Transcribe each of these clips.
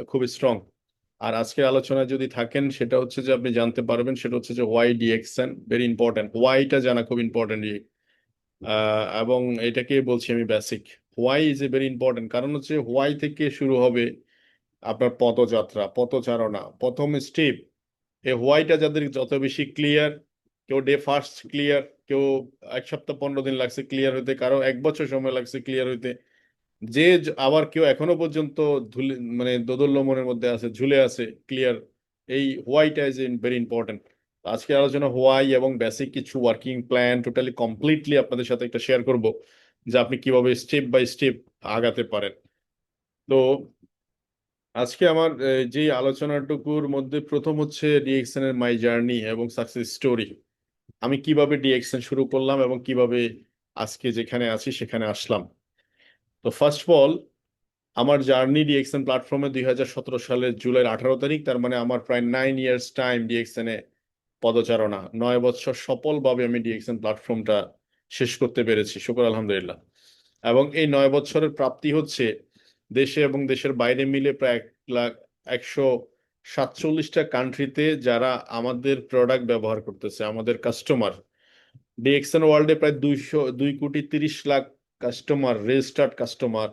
খুব স্ট্রং। আর আজকের আলোচনায় যদি থাকেন সেটা হচ্ছে যে আপনি জানতে পারবেন, সেটা হচ্ছে যে হোয়াই ডিএক্সএন ভেরি ইম্পর্টেন্ট। হোয়াইটা জানা খুব ইম্পর্টেন্ট। এবং এটাকে বলছি আমি basic. Why is a very important, কারণ হচ্ছে হোয়াই থেকে শুরু হবে আপনার পদযাত্রা, পথচারণা, প্রথম স্টেপ। এই হোয়াইটা যাদের যত বেশি ক্লিয়ার, কেউ ডে ফার্স্ট ক্লিয়ার, কেউ 1 সপ্তাহ 15 দিন লাগছে ক্লিয়ার হইতে, কারো 1 বছর সময় লাগছে ক্লিয়ার হইতে, আবার কেউ এখনো পর্যন্ত ধুলে মানে দোদুল্য মনের মধ্যে আছে, ঝুলে আছে ক্লিয়ার। এই হোয়াইটা ইজ ভেরি ইম্পর্টেন্ট। আজকে আলোচনা হোয়াই এবং বেসিক কিছু ওয়ার্কিং প্ল্যান টোটালি কমপ্লিটলি আপনাদের সাথে একটা শেয়ার করব, যে আপনি কিভাবে স্টেপ বাই স্টেপ আগাতে পারেন। তো আজকে আমার যে আলোচনাটুকুর মধ্যে প্রথম হচ্ছে ডিএক্সএন এর মাই জার্নি এবং সাকসেস স্টোরি। আমি কিভাবে ডিএক্সএন শুরু করলাম এবং কিভাবে আজকে যেখানে আছি সেখানে আসলাম। তো ফার্স্ট অফ অল, আমার জার্নি ডিএক্সএন প্ল্যাটফর্মে 2017 সালের জুলাইয়ের 18 তারিখ, তার মানে আমার প্রায় 9 ইয়ার্স টাইম ডিএক্সএন এ পদচারণা। 9 বছর সফলভাবে আমি ডিএক্সএন প্ল্যাটফর্মটা শেষ করতে পেরেছি, শুকর আলহামদুলিল্লাহ। এবং এই 9 বছরের প্রাপ্তি হচ্ছে দেশে এবং দেশের বাইরে মিলে প্রায় 1,147টা কান্ট্রিতে যারা আমাদের প্রোডাক্ট ব্যবহার করতেছে, আমাদের কাস্টমার। ডিএক্সএন ওয়ার্ল্ডে প্রায় 2,30,00,000 কাস্টমার, রেজিস্টার্ড কাস্টমার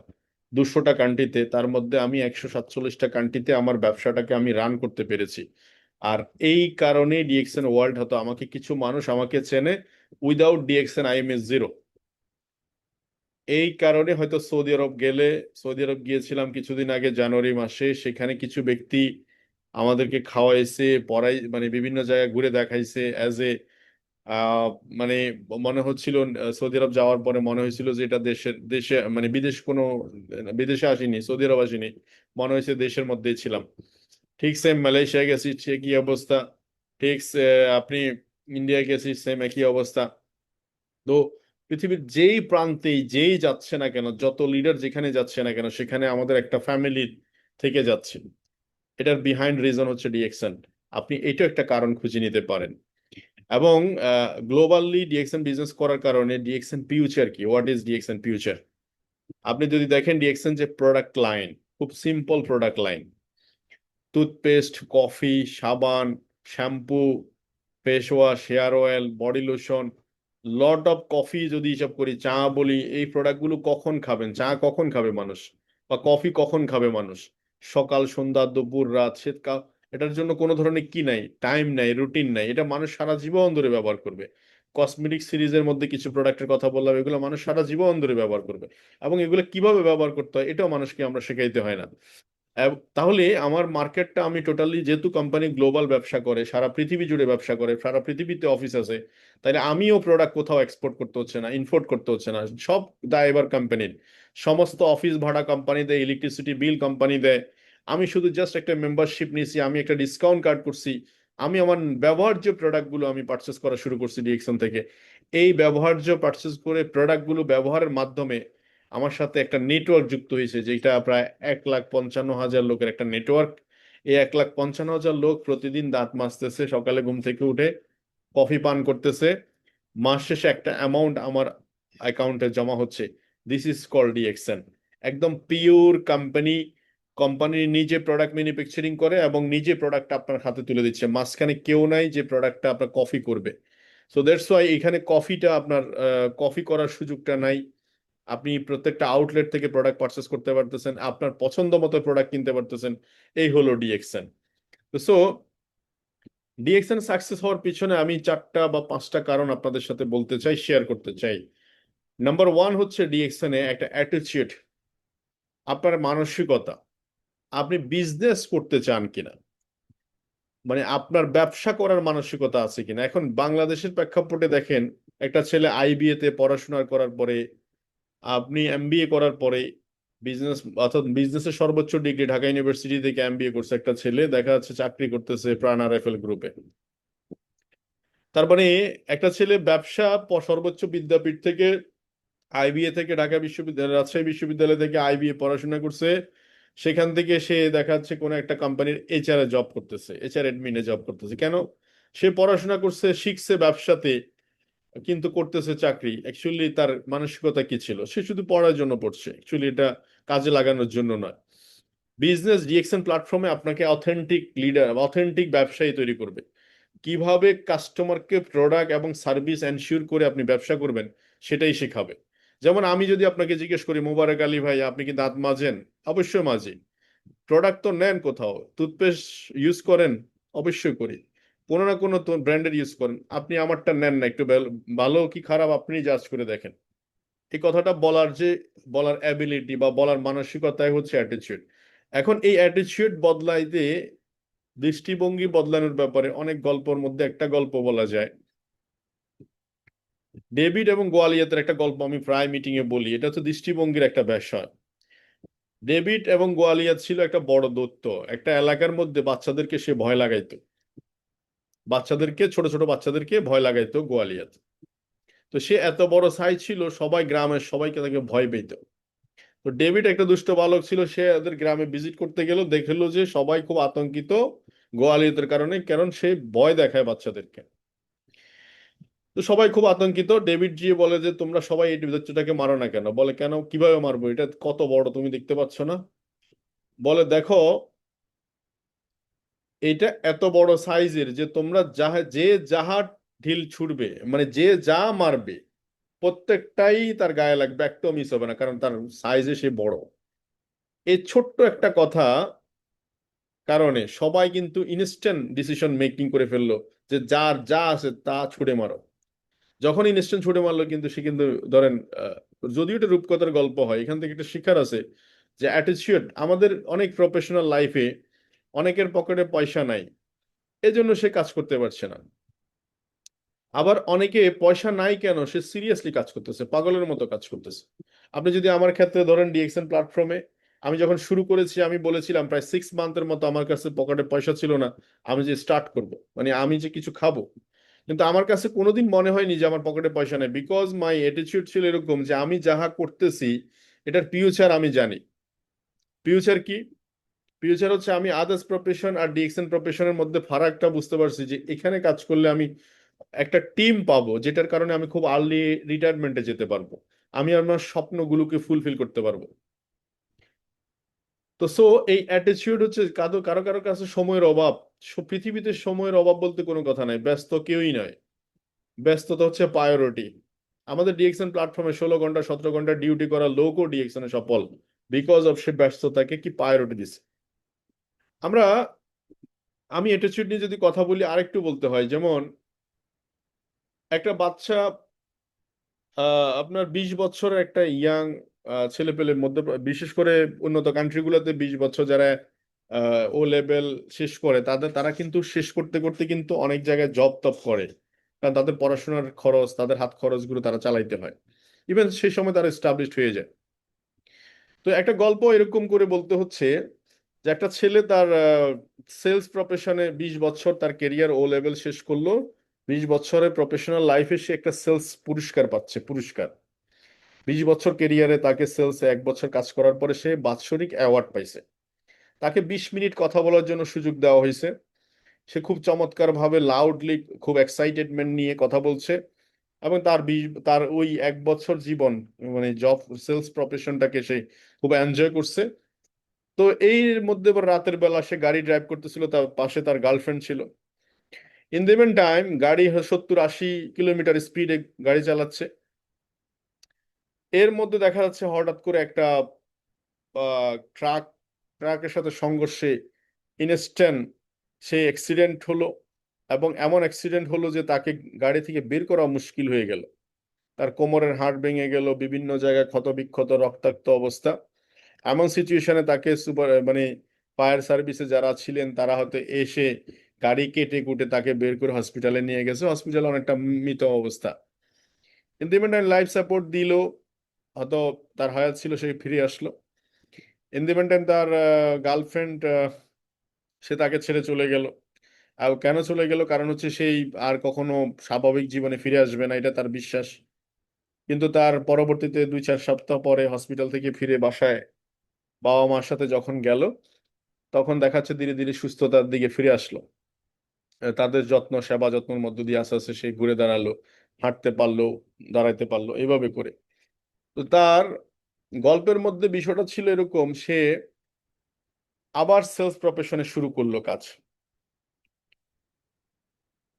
200টা কান্ট্রিতে। তার মধ্যে আমি 147টা কান্ট্রিতে আমার ব্যবসাটাকে আমি রান করতে পেরেছি। আর এই কারণে ডিএক্সএন ওয়ার্ল্ড, হয়তো আমাকে কিছু মানুষ আমাকে চেনে, without DXN I M A zero. এই কারণে হয়তো সৌদি আরব গেলে, সৌদি আরব গিয়েছিলাম কিছুদিন আগে জানুয়ারি মাসে, সেখানে কিছু ব্যক্তি আমাদেরকে খাওয়াইছে, পড়াই, মানে বিভিন্ন জায়গায় ঘুরে দেখাইছে অ্যাজ এ আহ মানে মনে হচ্ছিল, সৌদি আরব যাওয়ার পরে মনে হয়েছিল যে এটা দেশে মানে বিদেশ কোনো, বিদেশে আসিনি, সৌদি আরব আসিনি, মনে হয়েছে দেশের মধ্যেই ছিলাম। ঠিক সেম মালয়েশিয়া গেছি, সে কি অবস্থা। ঠিক আপনি ইন্ডিয়া গেছি, সেম একই অবস্থা। তো পৃথিবীর যেই প্রান্তেই যেই যাচ্ছে না কেন, যত লিডার যেখানে যাচ্ছে না কেন, সেখানে আমাদের একটা ফ্যামিলি থেকে যাচ্ছে। এটার বিহাইন্ড রিজন হচ্ছে ডিএক্সএন। আপনি এটা একটা কারণ খুঁজে নিতে পারেন। এবং গ্লোবালি ডিএক্সএন বিজনেস করার কারণে ডিএক্সএন ফিউচার কি, হোয়াট ইজ ডিএক্সএন ফিউচার। আপনি যদি দেখেন ডিএক্সএন যে প্রোডাক্ট লাইন, খুব simple product line. Toothpaste, coffee, সাবান, shampoo, face wash, hair oil, body lotion, lot of coffee যদি হিসাব করি, চা বলি, এই প্রোডাক্টগুলো কখন খাবেন, চা কখন খাবে মানুষ, বা কফি কখন খাবে মানুষ? সকাল, সন্ধ্যা, দুপুর, রাত, শীতকাল। এটার জন্য কোনো ধরনের কি নাই, টাইম নাই, রুটিন নাই, এটা মানুষ সারা জীবন ধরে ব্যবহার করবে। কসমেটিক সিরিজের মধ্যে কিছু প্রোডাক্টের কথা বললাম, এগুলো মানুষ সারা জীবন ধরে ব্যবহার করবে। এবং এগুলো কিভাবে ব্যবহার করতে হয় এটাও মানুষকে আমরা শেখাইতে হয় না। তাহলে আমার মার্কেটটা, আমি টোটালি, যেহেতু কোম্পানি গ্লোবাল ব্যবসা করে, সারা পৃথিবী জুড়ে ব্যবসা করে, সারা পৃথিবীতে অফিস আছে, তাইলে আমিও প্রোডাক্ট কোথাও এক্সপোর্ট করতে হচ্ছে না, ইম্পোর্ট করতে হচ্ছে না। সব দায় এবার কোম্পানির। সমস্ত অফিস ভাড়া কোম্পানি দেয়, ইলেকট্রিসিটি বিল কোম্পানি দেয়। আমি শুধু জাস্ট একটা মেম্বারশিপ নিয়েছি, আমি একটা ডিসকাউন্ট কার্ড করছি। আমি আমার ব্যবহার্য প্রোডাক্টগুলো আমি পারচেস করা শুরু করছি ডিএক্সন থেকে। এই ব্যবহার্য পারচেস করে প্রোডাক্টগুলো ব্যবহারের মাধ্যমে আমার সাথে একটা নেটওয়ার্ক যুক্ত হয়েছে, যেটা প্রায় 1,55,000 লোকের একটা নেটওয়ার্ক। এই 1,55,000 লোক প্রতিদিন দাঁত মাজতেছে, সকালে ঘুম থেকে উঠে কফি পান করতেছে, মাস শেষে একটা অ্যামাউন্ট আমার অ্যাকাউন্টে জমা হচ্ছে। This is call DXN. একদম পিওর কোম্পানি। কোম্পানি নিজে প্রোডাক্ট ম্যানুফ্যাকচারিং করে এবং নিজে প্রোডাক্ট আপনার হাতে তুলে দিচ্ছে, মাঝখানে কেউ নাই যে প্রোডাক্টটা আপনার কফি করবে। সো দ্যাটস ওয়াই এখানে কফিটা আপনার, কফি করার সুযোগটা নাই। আপনি প্রত্যেকটা আউটলেট থেকে প্রোডাক্ট পারচেস করতে পারতেছেন, আপনার পছন্দ মতো প্রোডাক্ট কিনতে পারতেছেন। এই হলো ডিএক্সএন। সো ডিএক্সএন সাকসেস হওয়ার পিছনে আমি 4টা বা 5টা কারণ আপনাদের সাথে বলতে চাই, শেয়ার করতে চাই। নাম্বার ওয়ান হচ্ছে ডিএক্সএন এ একটা অ্যাটিটিউড, আপনার মানসিকতা। আপনি বিজনেস করতে চান কিনা, মানে আপনার ব্যবসা করার মানসিকতা আছে কিনা। এখন বাংলাদেশের প্রেক্ষাপটে দেখেন, একটা ছেলে আইবিএ তে পড়াশোনা করার পরে, আপনি এমবিএ করার পরে, বিজনেস, অর্থাৎ বিজনেসের সর্বোচ্চ ডিগ্রি ঢাকা ইউনিভার্সিটি থেকে এমবিএ করছে একটা ছেলে, দেখা যাচ্ছে চাকরি করতেছে প্রাণা রাইফেল গ্রুপে। তার মানে একটা ছেলে ব্যবসা সর্বোচ্চ বিদ্যাপীঠ থেকে, আইবিএ থেকে, ঢাকা বিশ্ববিদ্যালয়, রাজশাহী বিশ্ববিদ্যালয় থেকে আইবিএ পড়াশোনা করছে। সেখান থেকে সে দেখা যাচ্ছে কোনো একটা কোম্পানির এইচআর এ জব করতেছে, এইচআর এডমিনে জব করতেছে। কেন? সে পড়াশোনা করছে, শিখছে ব্যবসাতে, কিন্তু করতেছে চাকরি। অ্যাকচুয়ালি তার মানসিকতা কি ছিল? সে শুধু পড়ার জন্য পড়ছে, অ্যাকচুয়ালি এটা কাজে লাগানোর জন্য নয়। বিজনেস ডিএক্সএন প্ল্যাটফর্মে আপনাকে অথেন্টিক লিডার, অথেন্টিক ব্যবসায়ী তৈরি করবে। কিভাবে কাস্টমারকে প্রোডাক্ট এবং সার্ভিস এনশিওর করে আপনি ব্যবসা করবেন সেটাই শেখাবে। যেমন আমি যদি আপনাকে জিজ্ঞেস করি, মোবারক আলী ভাই আপনি কি দাঁত মাজেন? অবশ্যই মাজি। প্রোডাক্ট তো নেন কোথাও, টুথপেস্ট ইউজ করেন? অবশ্যই করি। কোনো না কোনো তো ব্র্যান্ডের ইউজ করেন, আপনি আমারটা নেন না, একটু ভালো কি খারাপ আপনি জাজ করে দেখেন। এই কথাটা বলার যে বলার অ্যাবিলিটি বা বলার মানসিকতাই হচ্ছে অ্যাটিটিউড। এখন এই অ্যাটিটিউড বদলাইতে, দৃষ্টিভঙ্গি বদলানোর ব্যাপারে অনেক গল্পের মধ্যে একটা গল্প বলা যায়। ডেভিড এবং গোয়ালিয়তের একটা গল্প আমি প্রায় মিটিং এ বলি, এটা হচ্ছে দৃষ্টিভঙ্গির একটা বিষয়। ডেভিড এবং গোয়ালিয়ত ছিল একটা বড় দৈত্য। একটা এলাকার মধ্যে বাচ্চাদেরকে সে ভয় লাগাইতো, বাচ্চাদেরকে, ছোট ছোট বাচ্চাদেরকে ভয় লাগাইতো গোয়ালিয়ত। তো সে এত বড় সাইজ ছিল, সবাই গ্রামের সবাইকে তাকে ভয় পেত। তো ডেভিড একটা দুষ্ট বালক ছিল, সে ওদের গ্রামে ভিজিট করতে গেল, দেখলো যে সবাই খুব আতঙ্কিত গোয়ালিয়তের কারণে, কারণ সে ভয় দেখায় বাচ্চাদেরকে। তো সবাই খুব আতঙ্কিত। ডেভিড জি বলে যে তোমরা সবাই এই বাচ্চাটাকে মারো না কেন? বলে কেন, কিভাবে মারবো, এটা কত বড় তুমি দেখতে পাচ্ছ না? বলে দেখো, এটা এত বড় সাইজের যে তোমরা যে যাহা ঢিল ছুড়বে, মানে যে যা মারবে প্রত্যেকটাই তার গায়ে লাগবে, একটাও মিস হবে না, কারণ তার সাইজে সে বড়। এই ছোট্ট একটা কথা কারণে সবাই কিন্তু ইনস্ট্যান্ট ডিসিশন মেকিং করে ফেললো, যে যার যা আছে তা ছুড়ে মারো। যখন ইনস্ট্যান্ট ছুড়ে মারলো, কিন্তু সে কিন্তু ধরেন যদিও এটা রূপকথার গল্প হয়, এখান থেকে একটা শিক্ষার আছে যে অ্যাটিটিউড আমাদের অনেক প্রফেশনাল লাইফে, অনেকের পকেটে পয়সা নাই, এজন্য সে কাজ করতে পারছে না। আবার অনেকে পয়সা নাই কেন, সে সিরিয়াসলি কাজ করতেছে, পাগলের মতো কাজ করতেছে। আপনি যদি আমার ক্ষেত্রে ধরেন, ডিএক্সএন প্ল্যাটফর্মে আমি যখন শুরু করেছি, আমি বলেছিলাম প্রায় 6 মান্থের মতো আমার কাছে পকেটে পয়সা ছিল না। আমি যে স্টার্ট করব, মানে আমি যে কিছু খাবো, কিন্তু আমার কাছে কোনোদিন মনে হয়নি যে আমার পকেটে পয়সা নেই, বিকজ মাই অ্যাটিটিউড ছিল এরকম যে আমি যাহা করতেছি এটার ফিউচার আমি জানি। ফিউচার কি? ফিউচার হচ্ছে আমি আদার্স প্রফেশন আর ডিএক্সএন প্রফেশনের মধ্যে ফারাকটা বুঝতে পারছি, যে এখানে কাজ করলে আমি একটা টিম পাবো, যেটার কারণে আমি খুব আর্লি রিটায়ারমেন্টে যেতে পারবো, আমি আমার স্বপ্নগুলোকে ফুলফিল করতে পারবো। তো সো এই অ্যাটিটিউড হচ্ছে, কারো কারো কারো কাছে সময়ের অভাব। পৃথিবীতে সময়ের অভাব বলতে কোনো কথা নাই, ব্যস্ত কেউই নয়। ব্যস্ততা হচ্ছে প্রায়োরিটি। আমাদের ডিএক্সএন প্ল্যাটফর্মে 16 ঘন্টা 17 ঘন্টা ডিউটি করা লোকও ডিএক্সএন সফল, বিকজ অফ সে ব্যস্ততাকে কি প্রায়োরিটি দিছে। আমরা, আমি অ্যাটিটিউড নিয়ে যদি কথা বলি আরেকটু বলতে হয়, যেমন একটা বাচ্চা, আপনার 20 বছরের একটা ইয়াং ছেলেপেলের মধ্যে, বিশেষ করে উন্নত কান্ট্রিগুলোতে 20 বছর যারা ও লেভেল শেষ করে, তারা কিন্তু শেষ করতে করতে কিন্তু অনেক জায়গায় জব টপ করে, কারণ তাদের পড়াশোনার খরচ, তাদের হাত খরচগুলো তারা চালাইতে হয়। ইভেন সেই সময় তারা এস্টাবলিশড হয়ে যায়। তো একটা গল্প এরকম করে বলতে হচ্ছে, যে একটা ছেলে তার সেলস প্রফেশনে 20 বছর তার কেরিয়ার, ও লেভেল শেষ করলো, 20 বছরের প্রফেশনাল লাইফে সে একটা সেলস পুরস্কার পাচ্ছে, পুরস্কার। 20 বছর কেরিয়ারে তাকে সেলসে 1 বছর কাজ করার পরে সে বাৎসরিক অ্যাওয়ার্ড পাইছে। তাকে 20 মিনিট কথা বলার জন্য সুযোগ দেওয়া হয়েছে। সে খুব চমৎকার ভাবে লাউডলি, খুব এক্সাইটেডমেন্ট নিয়ে কথা বলছে, এবং তার ওই 1 বছর জীবন, মানে জব, সেলস প্রফেশনটাকে সে খুব এনজয় করছে। তো এর মধ্যে আবার রাতের বেলা সে গাড়ি ড্রাইভ করতেছিল, তার পাশে তার গার্লফ্রেন্ড ছিল। ইন দ্য মেন টাইম গাড়ি 70-80 কিলোমিটার স্পিডে গাড়ি চালাচ্ছে। এর মধ্যে দেখা যাচ্ছে হঠাৎ করে একটা ট্রাক, ট্রাকের সাথে সংঘর্ষে ইনস্ট্যান্ট সে অ্যাক্সিডেন্ট হলো, এবং এমন অ্যাক্সিডেন্ট হলো যে তাকে গাড়ি থেকে বের করা মুশকিল হয়ে গেল। তার কোমরের হাড় ভেঙে গেল, বিভিন্ন জায়গায় ক্ষতবিক্ষত রক্তাক্ত অবস্থা। এমন সিচুয়েশনে তাকে মানে ফায়ার সার্ভিসে যারা ছিলেন তারা হয়তো এসে গাড়ি কেটে কুটে তাকে বের করে হসপিটালে নিয়ে গেছে, হসপিটালে অনেকটা মৃত অবস্থা। কিন্তু ইভেন লাইফ সাপোর্ট দিল, হয়তো তার হায়াত ছিল, সে ফিরে আসলো। ইন দি মেন টাইম তার গার্লফ্রেন্ড, সে তাকে ছেড়ে চলে গেল। আর কেন চলে গেল, কারণ হচ্ছে সেই আর কখনো স্বাভাবিক জীবনে ফিরে আসবে না, এটা তার বিশ্বাস। কিন্তু তার পরবর্তীতে 2-4 সপ্তাহ পরে হসপিটাল থেকে ফিরে বাসায় বাবা মার সাথে যখন গেল, তখন দেখাচ্ছে ধীরে ধীরে সুস্থতার দিকে ফিরে আসলো। তাদের যত্ন, সেবা যত্নের মধ্য দিয়ে আস্তে আস্তে সে ঘুরে দাঁড়ালো, হাঁটতে পারলো, দাঁড়াইতে পারলো, এইভাবে করে। তো তার গল্পের মধ্যে বিষয়টা ছিল এরকম, সে আবার সেলস প্রফেশনে শুরু করলো কাজ।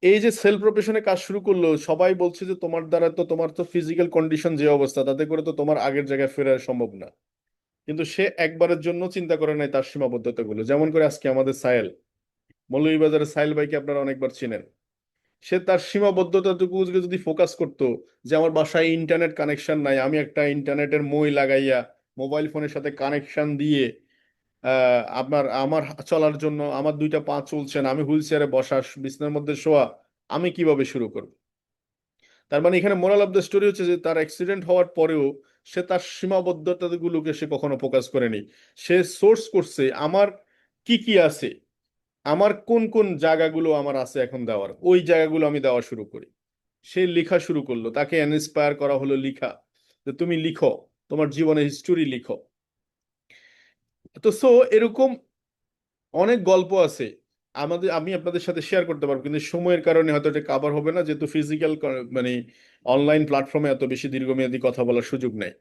এই যে সেলফ প্রফেশনে কাজ শুরু করলো, সবাই বলছে যে তোমার দ্বারা তো, তোমার তো ফিজিক্যাল কন্ডিশন যে অবস্থা, তাতে করে তো তোমার আগের জায়গায় ফেরা সম্ভব না। কিন্তু সে একবারের জন্য চিন্তা করে নাই তার সীমাবদ্ধতাগুলো। যেমন করে আজকে আমাদের সাহেল, মৌলভীবাজারের সাহেল ভাইকে আপনারা অনেকবার চিনেন। সে তার সীমাবদ্ধতাটুকু যদি ফোকাস করতো, যে আমার বাসায় ইন্টারনেট কানেকশন নাই, আমি একটা ইন্টারনেটের মই লাগাইয়া মোবাইল ফোনের সাথে কানেকশন দিয়ে আপনার আমার চলার জন্য, আমার দুইটা পা চলছে না, আমি হুইল চেয়ারে বসা, বিছানার মধ্যে শোয়া, আমি কিভাবে শুরু করব? তার মানে এখানে মোরাল অফ দ্য স্টোরি হচ্ছে যে তার অ্যাক্সিডেন্ট হওয়ার পরেও সে তার সীমাবদ্ধতাগুলোকে সে কখনো ফোকাস করেনি। সে সোর্স করছে আমার কি কি আছে, আমার কোন কোন জায়গাগুলো আমার আছে এখন দেওয়ার, ওই জায়গাগুলো আমি দেওয়া শুরু করি। সে লেখা শুরু করলো, তাকে ইন্সপায়ার করা হলো লিখা, যে তুমি লিখো, তোমার জীবনের হিস্টোরি লিখো। তো সো এরকম অনেক গল্প আছে আমি আপনাদের সাথে শেয়ার করতে পারবো, কিন্তু সময়ের কারণে হয়তো এটা কাভার হবে না, যেহেতু ফিজিক্যাল মানে অনলাইন প্ল্যাটফর্মে এত বেশি দীর্ঘমেয়াদী কথা বলার সুযোগ নেই।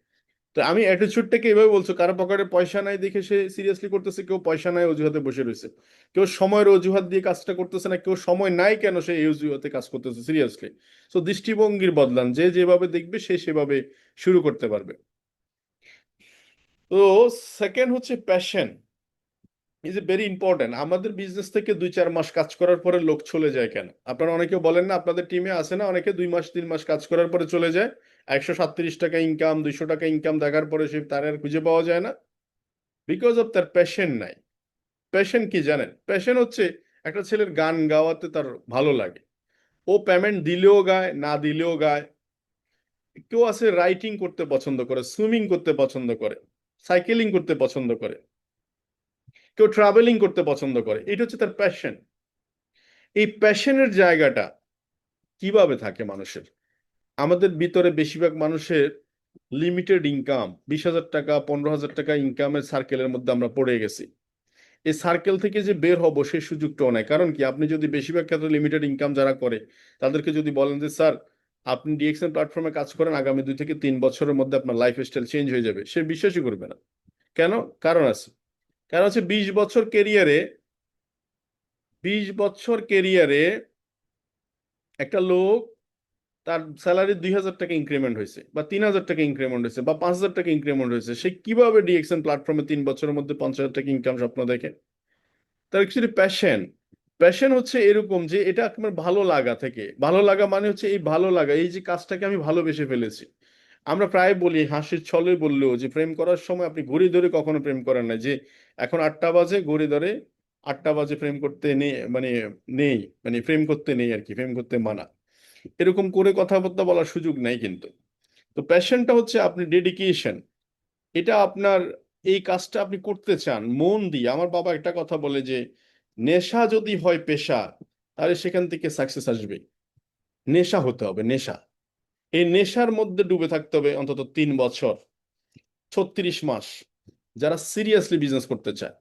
তো আমি অ্যাটিটিউডটাকে এভাবে বলছো, কারো পকেটে পয়সা নাই দেখে সে সিরিয়াসলি করতেছে, কেউ পয়সা নাই অজুহাতে বসে রয়েছে, কেউ সময়ের অজুহাত দিয়ে কাজটা করতেছে না, কেউ সময় নাই কেন সে এই অজুহাতে কাজ করতেছে সিরিয়াসলি। তো দৃষ্টিভঙ্গির বদলান, যে যেভাবে দেখবে সে সেভাবে শুরু করতে পারবে। তো সেকেন্ড হচ্ছে passion, is a very important. আমাদের বিজনেস থেকে 2-4 মাস কাজ করার পরে লোক চলে যায় কেন? আপনারা অনেকে বলেন না, আপনাদের টিমে আসে না অনেকে 2 মাস 3 মাস কাজ করার পরে চলে যায়, 137 টাকা ইনকাম, 200 টাকা ইনকাম দেখার পরে সে তার আর খুঁজে পাওয়া যায় না? বিকজ অফ তার প্যাশন নাই। প্যাশন কি জানেন? প্যাশন হচ্ছে একটা ছেলের গান গাওয়াতে তার ভালো লাগে, ও পেমেন্ট দিলেও গায়, না দিলেও গায়। কেউ আছে রাইটিং করতে পছন্দ করে, সুইমিং করতে পছন্দ করে, সাইকেলিং করতে পছন্দ করে, কেউ ট্রাভেলিং করতে পছন্দ করে। এটা হচ্ছে তার প্যাশন। এই প্যাশনের জায়গাটা কিভাবে থাকে মানুষের? আমাদের ভিতরে বেশিরভাগ মানুষের লিমিটেড ইনকাম, 20,000 টাকা 15,000 টাকা ইনকামের সার্কেলের মধ্যে আমরা পড়ে গেছি। এই সার্কেল থেকে যে বের হবো সেই সুযোগটাও নাই। কারণ কি, আপনি যদি বেশিরভাগ ক্ষেত্রে লিমিটেড ইনকাম যারা করে তাদেরকে যদি বলেন যে স্যার আপনি ডিএক্সএন প্ল্যাটফর্মে কাজ করেন, আগামী 2 থেকে 3 বছরের মধ্যে আপনার লাইফ স্টাইল চেঞ্জ হয়ে যাবে, সে বিশ্বাসই করবে না। কেন? কারণ আছে। কারণ হচ্ছে 20 বছর কেরিয়ারে একটা লোক, তার স্যালারি 2,000 টাকা ইনক্রিমেন্ট হয়েছে, বা 3,000 টাকা ইনক্রিমেন্ট হয়েছে, বা 5,000 টাকা ইনক্রিমেন্ট হয়েছে, সে কিভাবে ডিএক্সএন প্ল্যাটফর্মে 3 বছরের মধ্যে 50,000 টাকা ইনকাম স্বপ্ন দেখে? তার অ্যাকচুয়ালি প্যাশন। প্যাশন হচ্ছে এরকম যে এটা আপনার ভালো লাগা থেকে, ভালো লাগা মানে হচ্ছে এই ভালো লাগা, এই যে কাজটাকে আমি ভালোবেসে ফেলেছি। আমরা প্রায় বলি, হাসির ছলে বললেও, যে প্রেম করার সময় আপনি ঘড়ি ধরে কখনো প্রেম করেন না, যে এখন 8টা বাজে ঘড়ি ধরে, 8টা বাজে প্রেম করতে নেই, মানে নেই, মানে প্রেম করতে নেই আর কি, প্রেম করতে মানা, এরকম করে কথাবার্তা বলার সুযোগ নাই কিন্তু। তো প্যাশনটা হচ্ছে আপনি ডেডিকেশন, এটা আপনার, এই কাজটা আপনি করতে চান মন দিয়ে। আমার বাবা একটা কথা বলে যে নেশা যদি হয় পেশা, তাহলে সেখান থেকে সাকসেস আসবে। নেশা হতে হবে, নেশা। এই নেশার মধ্যে ডুবে থাকতে হবে অন্তত 3 বছর, 36 মাস, যারা সিরিয়াসলি বিজনেস করতে চায়।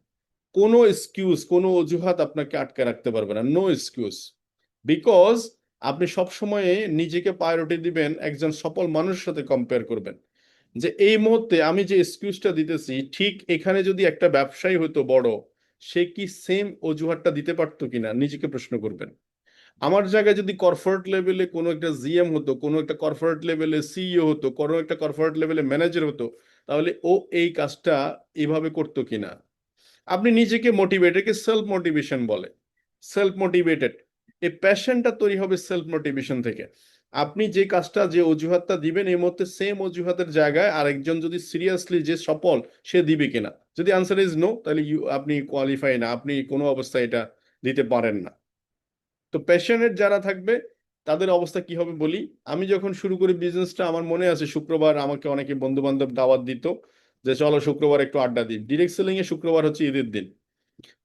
কোনো এক্সকিউজ, কোনো অজুহাত আপনাকে আটকে রাখতে পারবে না, নো এক্সকিউজ। বিকজ আপনি সব সময়ে নিজেকে প্রায়োরিটি দিবেন, একজন সফল মানুষের সাথে কম্পেয়ার করবেন, যে এই মুহূর্তে আমি যে এক্সকিউজটা দিতেছি, ঠিক এখানে যদি একটা ব্যবসায়ী হতো বড়, সে কি সেম অজুহাতটা দিতে পারতো কিনা, নিজেকে প্রশ্ন করবেন। আমার জায়গায় যদি কর্পোরেট লেভেলে কোনো একটা জিএম হতো, কোনো একটা কর্পোরেট লেভেলে সিইও হতো, কোনো একটা কর্পোরেট লেভেলে ম্যানেজার হতো, তাহলে ও এই কাজটা এভাবে করতো কিনা। আপনি নিজেকে মোটিভেট, একে সেলফ মোটিভেশন বলে, সেলফ মোটিভেটেড। এই প্যাশনটা তৈরি হবে সেলফ মোটিভেশন থেকে। আপনি যে কাজটা, যে অজুহাতটা দিবেন, এই মুহূর্তে সেম অজুহাতের জায়গায় আরেকজন যদি সিরিয়াসলি যে সফল, সে দিবে কিনা। যদি আনসার ইজ নো, তাহলে আপনি কোয়ালিফাই না, আপনি কোনো অবস্থায় এটা দিতে পারেন না। তো প্যাশনেট যারা থাকবে তাদের অবস্থা কি হবে বলি। আমি যখন শুরু করি বিজনেসটা, আমার মনে আছে শুক্রবার আমাকে অনেকে বন্ধু বান্ধব দাওয়াত দিত, যে চলো শুক্রবার একটু আড্ডা দিই। ডিরেক্ট সেলিং এ শুক্রবার হচ্ছে ঈদের দিন।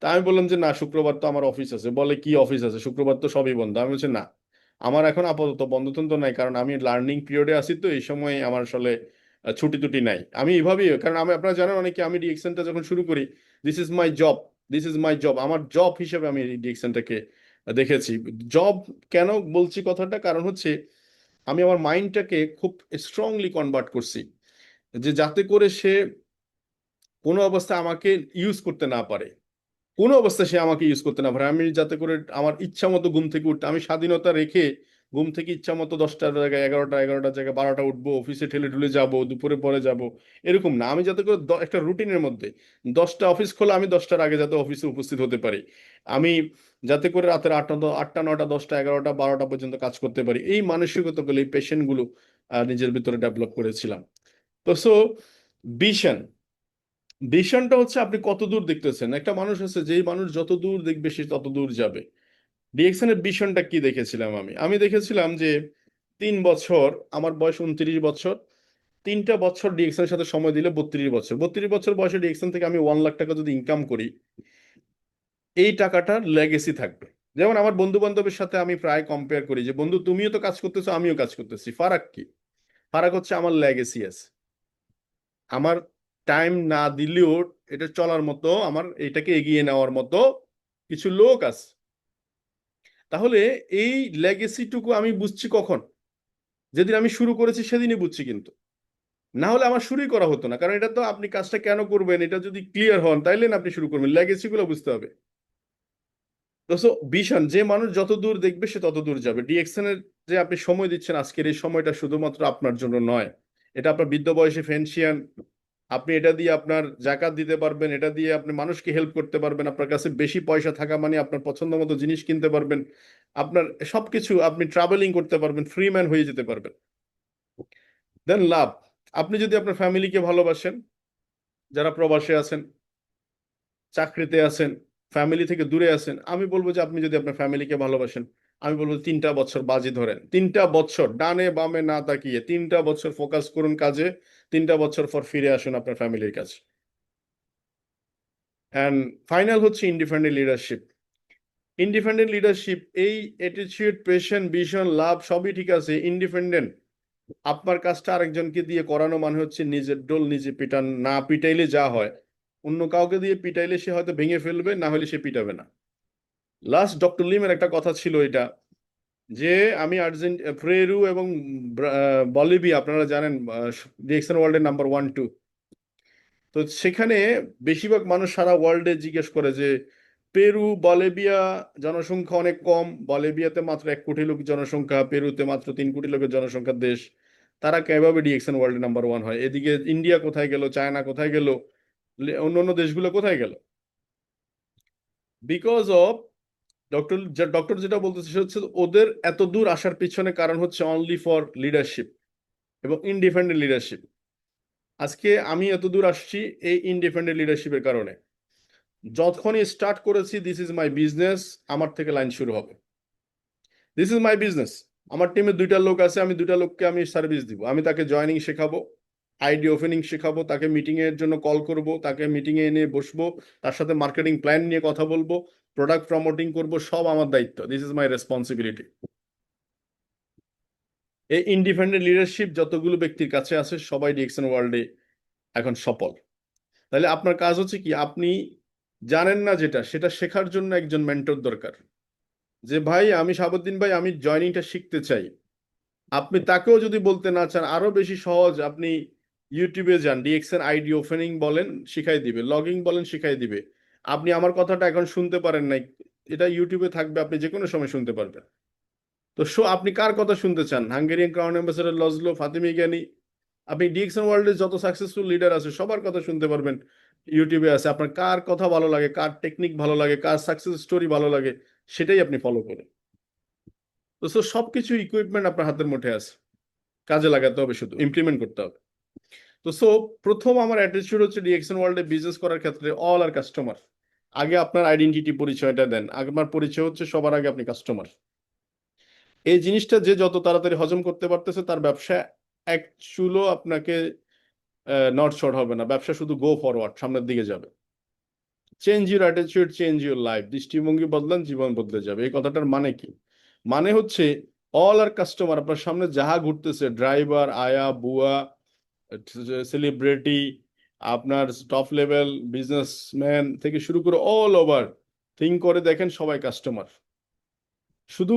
তা আমি বললাম যে না, শুক্রবার তো আমার অফিস আছে। বলে কি অফিস আছে, শুক্রবার তো সবই বন্ধ। আমি বলছি না, আমার এখন আপাতত বন্ধ টন্ধ নাই, কারণ আমি লার্নিং পিরিয়ডে আছি, তো এই সময় আমার আসলে ছুটি টুটি নাই। আমি এইভাবেই, কারণ আমি, আপনারা জানেন অনেকে, আমি ডিএকশনটা যখন শুরু করি, this is my job, this is my job, আমার জব হিসেবে আমি ডিএকশনটাকে দেখেছি। জব কেন বলছি কথাটা, কারণ হচ্ছে আমি আমার মাইন্ডটাকে খুব স্ট্রংলি কনভার্ট করছি, যে যাতে করে সে কোনো অবস্থায় আমাকে ইউজ করতে না পারে। কোনো অবস্থায় সে আমাকে ইউজ করতে না পারে। আমি যাতে করে আমার ইচ্ছা মতো ঘুম থেকে উঠতে, আমি স্বাধীনতা রেখে ঘুম থেকে ইচ্ছা মতো 10টার জায়গায় 11টার জায়গায় 12টা উঠবো, অফিসে ঠেলে ঠুলে যাবো, দুপুরে পরে যাব, এরকম না। আমি যাতে করে একটা রুটিনের মধ্যে 10টা অফিস খোলা, আমি 10টার আগে যাতে অফিসে উপস্থিত হতে পারি। আমি যাতে করে রাতের 8টা 9টা 10টা 11টা 12টা পর্যন্ত কাজ করতে পারি, এই মানসিকতাগুলো, এই পেশেন্ট গুলো নিজের ভিতরে ডেভেলপ করেছিলাম। তো সো ভিশন, ভিশনটা হচ্ছে আপনি কত দূর দেখতেছেন। একটা মানুষ আছে, যেই মানুষ যত দূর দেখবে সে তত দূর যাবে। ডিএক্সএন এর ভিশনটা কি দেখেছিলাম আমি দেখেছিলাম যে 3 বছর, আমার বয়স 29 বছর, 3টা বছর ডিএক্সএন এর সাথে সময় দিলে 32 বছর, 32 বছর বয়সে ডিএক্সএন থেকে আমি 1 লাখ টাকা যদি ইনকাম করি, এই টাকাটার লেগেসি থাকবে। যেমন আমার বন্ধু বান্ধবের সাথে আমি প্রায় কম্পেয়ার করি যে, বন্ধু তুমিও তো কাজ করতেছো, আমিও কাজ করতেছি, ফারাক কি? ফারাক হচ্ছে আমার লেগেসি আছে। আমার টাইম না দিলেও এটা চলার মতো, আমার এটাকে এগিয়ে নেওয়ার মতো কিছু লোক আছে। তাহলে এই লেগেসিটুকু আমি বুঝছি কখন? যেদিন আমি শুরু করেছি সেদিনই বুঝছি। কিন্তু না হলে আমার শুরুই করা হতো না, কারণ এটা তো আপনি কাজটা কেন করবেন এটা যদি ক্লিয়ার হন তাইলে না আপনি শুরু করবেন, লেগেসি গুলো বুঝতে হবে। তো ভিশন, যে মানুষ যত দূর দেখবে সে তত দূর যাবে। ডিএক্সএন এর যে আপনি সময় দিচ্ছেন আজকের এই সময়টা শুধুমাত্র আপনার জন্য নয়, এটা আপনার বৃদ্ধ বয়সে পেনশন, আপনি এটা দিয়ে আপনার জাকাত দিতে পারবেন, এটা দিয়ে আপনি মানুষকে হেল্প করতে পারবেন, আপনার কাছে বেশি পয়সা থাকা মানে আপনার পছন্দ মতো জিনিস কিনতে পারবেন, আপনার সবকিছু, আপনি ট্রাভেলিং করতে পারবেন, ফ্রি ম্যান হয়ে যেতে পারবেন। দেন লাভ, আপনি যদি আপনার ফ্যামিলিকে ভালোবাসেন, যারা প্রবাসে আছেন, চাকরিতে আছেন, ফ্যামিলি থেকে দূরে আছেন, আমি বলবো যে আপনি যদি আপনার ফ্যামিলিকে ভালোবাসেন, আমি বলবো 3টা বছর বাজি ধরেন, 3টা বছর ডানে বামে না তাকিয়ে 3টা বছর ফোকাস করুন কাজে, 3টা বছর পর ফিরে আসুন আপনার ফ্যামিলির কাছে। অ্যান্ড ফাইনাল হচ্ছে ইন্ডিপেন্ডেন্ট লিডারশিপ। ইন্ডিপেন্ডেন্ট লিডারশিপ, এই অ্যাটিটিউড, পেশন, ভিশন, লাভ সবই ঠিক আছে, ইন্ডিপেন্ডেন্ট। আপনার কাজটা আরেকজনকে দিয়ে করানো মানে হচ্ছে নিজের ডোল নিজে পিটান, না পিটাইলে যা হয়, অন্য কাউকে দিয়ে পিটাইলে সে হয়তো ভেঙে ফেলবে, না হলে সে পিটাবে না। লাস্ট ডক্টর লিমের একটা কথা ছিল এটা, যে আমি পেরু এবং বলিভিয়া, আপনারা জানেন ডিএক্সএন ওয়ার্ল্ডের নাম্বার 1 2, তো সেখানে বেশিরভাগ মানুষ সারা ওয়ার্ল্ডে জিজ্ঞেস করে যে পেরু বলিভিয়া জনসংখ্যা অনেক কম, বলিভিয়াতে মাত্র 1 কোটি লোক জনসংখ্যা, পেরুতে মাত্র 3 কোটি লোকের জনসংখ্যার দেশ, তারা কিভাবে ডিএক্সএন ওয়ার্ল্ডে নাম্বার 1 হয়? এদিকে ইন্ডিয়া কোথায় গেল, চায়না কোথায় গেল, অন্যান্য দেশগুলো কোথায় গেল? বিকজ অফ ডক্টর যেটা বলতেছে সে হচ্ছে ওদের এত দূর আসার পিছনে কারণ হচ্ছে অনলি ফর লিডারশিপ এবং ইন্ডিপেন্ডেন্ট লিডারশিপ। আজকে আমি এত দূর আসছি এই ইন্ডিপেন্ডেন্ট লিডারশিপের কারণে। যখনই স্টার্ট করেছি দিস ইজ মাই বিজনেস, আমার থেকে লাইন শুরু হবে, দিস ইজ মাই বিজনেস। আমার টিমে 2টা লোক আছে, আমি 2টা লোককে আমি সার্ভিস দিব, আমি তাকে জয়নিং শেখাবো, আইডি ওপেনিং শেখাবো, তাকে মিটিং এর জন্য কল করব, তাকে মিটিং এ এনে বসবো, তার সাথে মার্কেটিং প্ল্যান নিয়ে কথা বলবো, প্রোডাক্ট প্রমোটিং করব, সব আমার দায়িত্ব, দিস ইজ মাই রেসপন্সিবিলিটি। এই ইন্ডিপেন্ডেন্ট লিডারশিপ যতগুলো ব্যক্তির কাছে আছে সবাই ডিএক্সএন ওয়ার্ল্ডে এখন সফল। তাহলে আপনার কাজ হচ্ছে কি, আপনি জানেন না যেটা, সেটা শেখার জন্য একজন মেন্টর দরকার। যে ভাই আমি শাহাবুদ্দিন ভাই, আমি জয়নিংটা শিখতে চাই, আপনি তাকেও যদি বলতে না চান, আরো বেশি সহজ, আপনি ইউটিউবে যান, ডিএক্সএন আইডি ওপেনিং বলেন শিখাই দিবে, লগইন বলেন শিখাই দিবে। আপনি আমার কথাটা এখন শুনতে পারেন নাই, এটা ইউটিউবে থাকবে, আপনি যে কোনো সময় শুনতে পারবেন। তো আপনি কার কথা শুনতে চান? হাঙ্গেরিয়ান ক্রাউন অ্যাম্বাসেডর লজলো, ফাতিমি জ্ঞানী, আপনি ডিএক্সএন ওয়ার্ল্ডের যত সাকসেসফুল লিডার আছে সবার কথা শুনতে পারবেন, ইউটিউবে আছে। আপনার কার কথা ভালো লাগে, কার টেকনিক ভালো লাগে, কার সাকসেস স্টোরি ভালো লাগে, সেটাই আপনি ফলো করেন। তো সবকিছু ইকুইপমেন্ট আপনার হাতের মুঠে আছে, কাজে লাগাতে হবে, শুধু ইমপ্লিমেন্ট করতে হবে। তো প্রথম আমার অ্যাটিটিউড হচ্ছে ডিএক্সএন ওয়ার্ল্ডে বিজনেস করার ক্ষেত্রে অল আর কাস্টমার। আগে আপনার আইডেন্টিটি, পরিচয়টা দেন, আমার পরিচয় হচ্ছে সবার আগে আপনি কাস্টমার। এই জিনিসটা যে যত তাড়াতাড়ি হজম করতে পারতেছে তার ব্যবসা এক চুলো আপনাকে নট শর্ট হবে না, ব্যবসা শুধু গো ফরওয়ার্ড, সামনের দিকে যাবে। Change your attitude, change your life, দৃষ্টিভঙ্গি বদলান, জীবন বদলে যাবে। এই কথাটার মানে কি? মানে হচ্ছে অল আর কাস্টমার, আপনার সামনে যাহা ঘুরতেছে, ড্রাইভার, আয়া বুয়া, সেলিব্রিটি, আপনার টপ লেভেল বিজনেসম্যান থেকে শুরু করে অল ওভার, থিঙ্ক করে দেখেন সবাই কাস্টমার। শুধু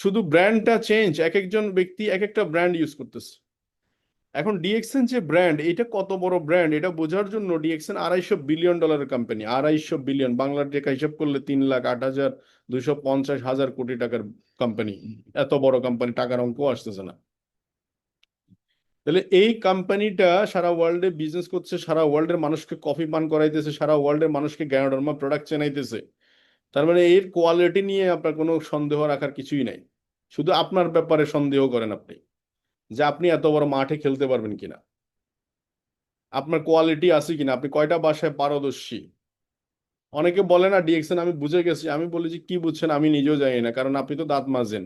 শুধু ব্র্যান্ডটা চেঞ্জ, এক একজন ব্যক্তি এক একটা ব্র্যান্ড ইউজ করতেছে। এখন ডিএক্সএন যে ব্র্যান্ড, এটা কত বড় ব্র্যান্ড এটা বোঝার জন্য, ডিএক্সএন $250 বিলিয়ন কোম্পানি, 250 বিলিয়ন, বাংলার টাকা হিসাব করলে 3,08,250,000 কোটি টাকার কোম্পানি। এত বড় কোম্পানি, টাকার অঙ্ক আসতেছে না। তাহলে এই কোম্পানিটা সারা ওয়ার্ল্ডে বিজনেস করছে, সারা ওয়ার্ল্ডের মানুষকে কফি পান করাইতেছে, সারা ওয়ার্ল্ডের মানুষকে গ্যানোডার্মা প্রোডাক্ট চেনাইতেছে। তার মানে এর কোয়ালিটি নিয়ে আপনার কোনো সন্দেহ রাখার কিছুই নাই। শুধু আপনার ব্যাপারে সন্দেহ করেন আপনি, যে আপনি এত বড় মাঠে খেলতে পারবেন কিনা, আপনার কোয়ালিটি আছে কিনা, আপনি কয়টা ভাষায় পারদর্শী। অনেকে বলে না ডিএক্সএন আমি বুঝে গেছি, আমি বলি যে কি বুঝছেন আমি নিজেও জানি না, কারণ আপনি তো দাঁত মাজেন।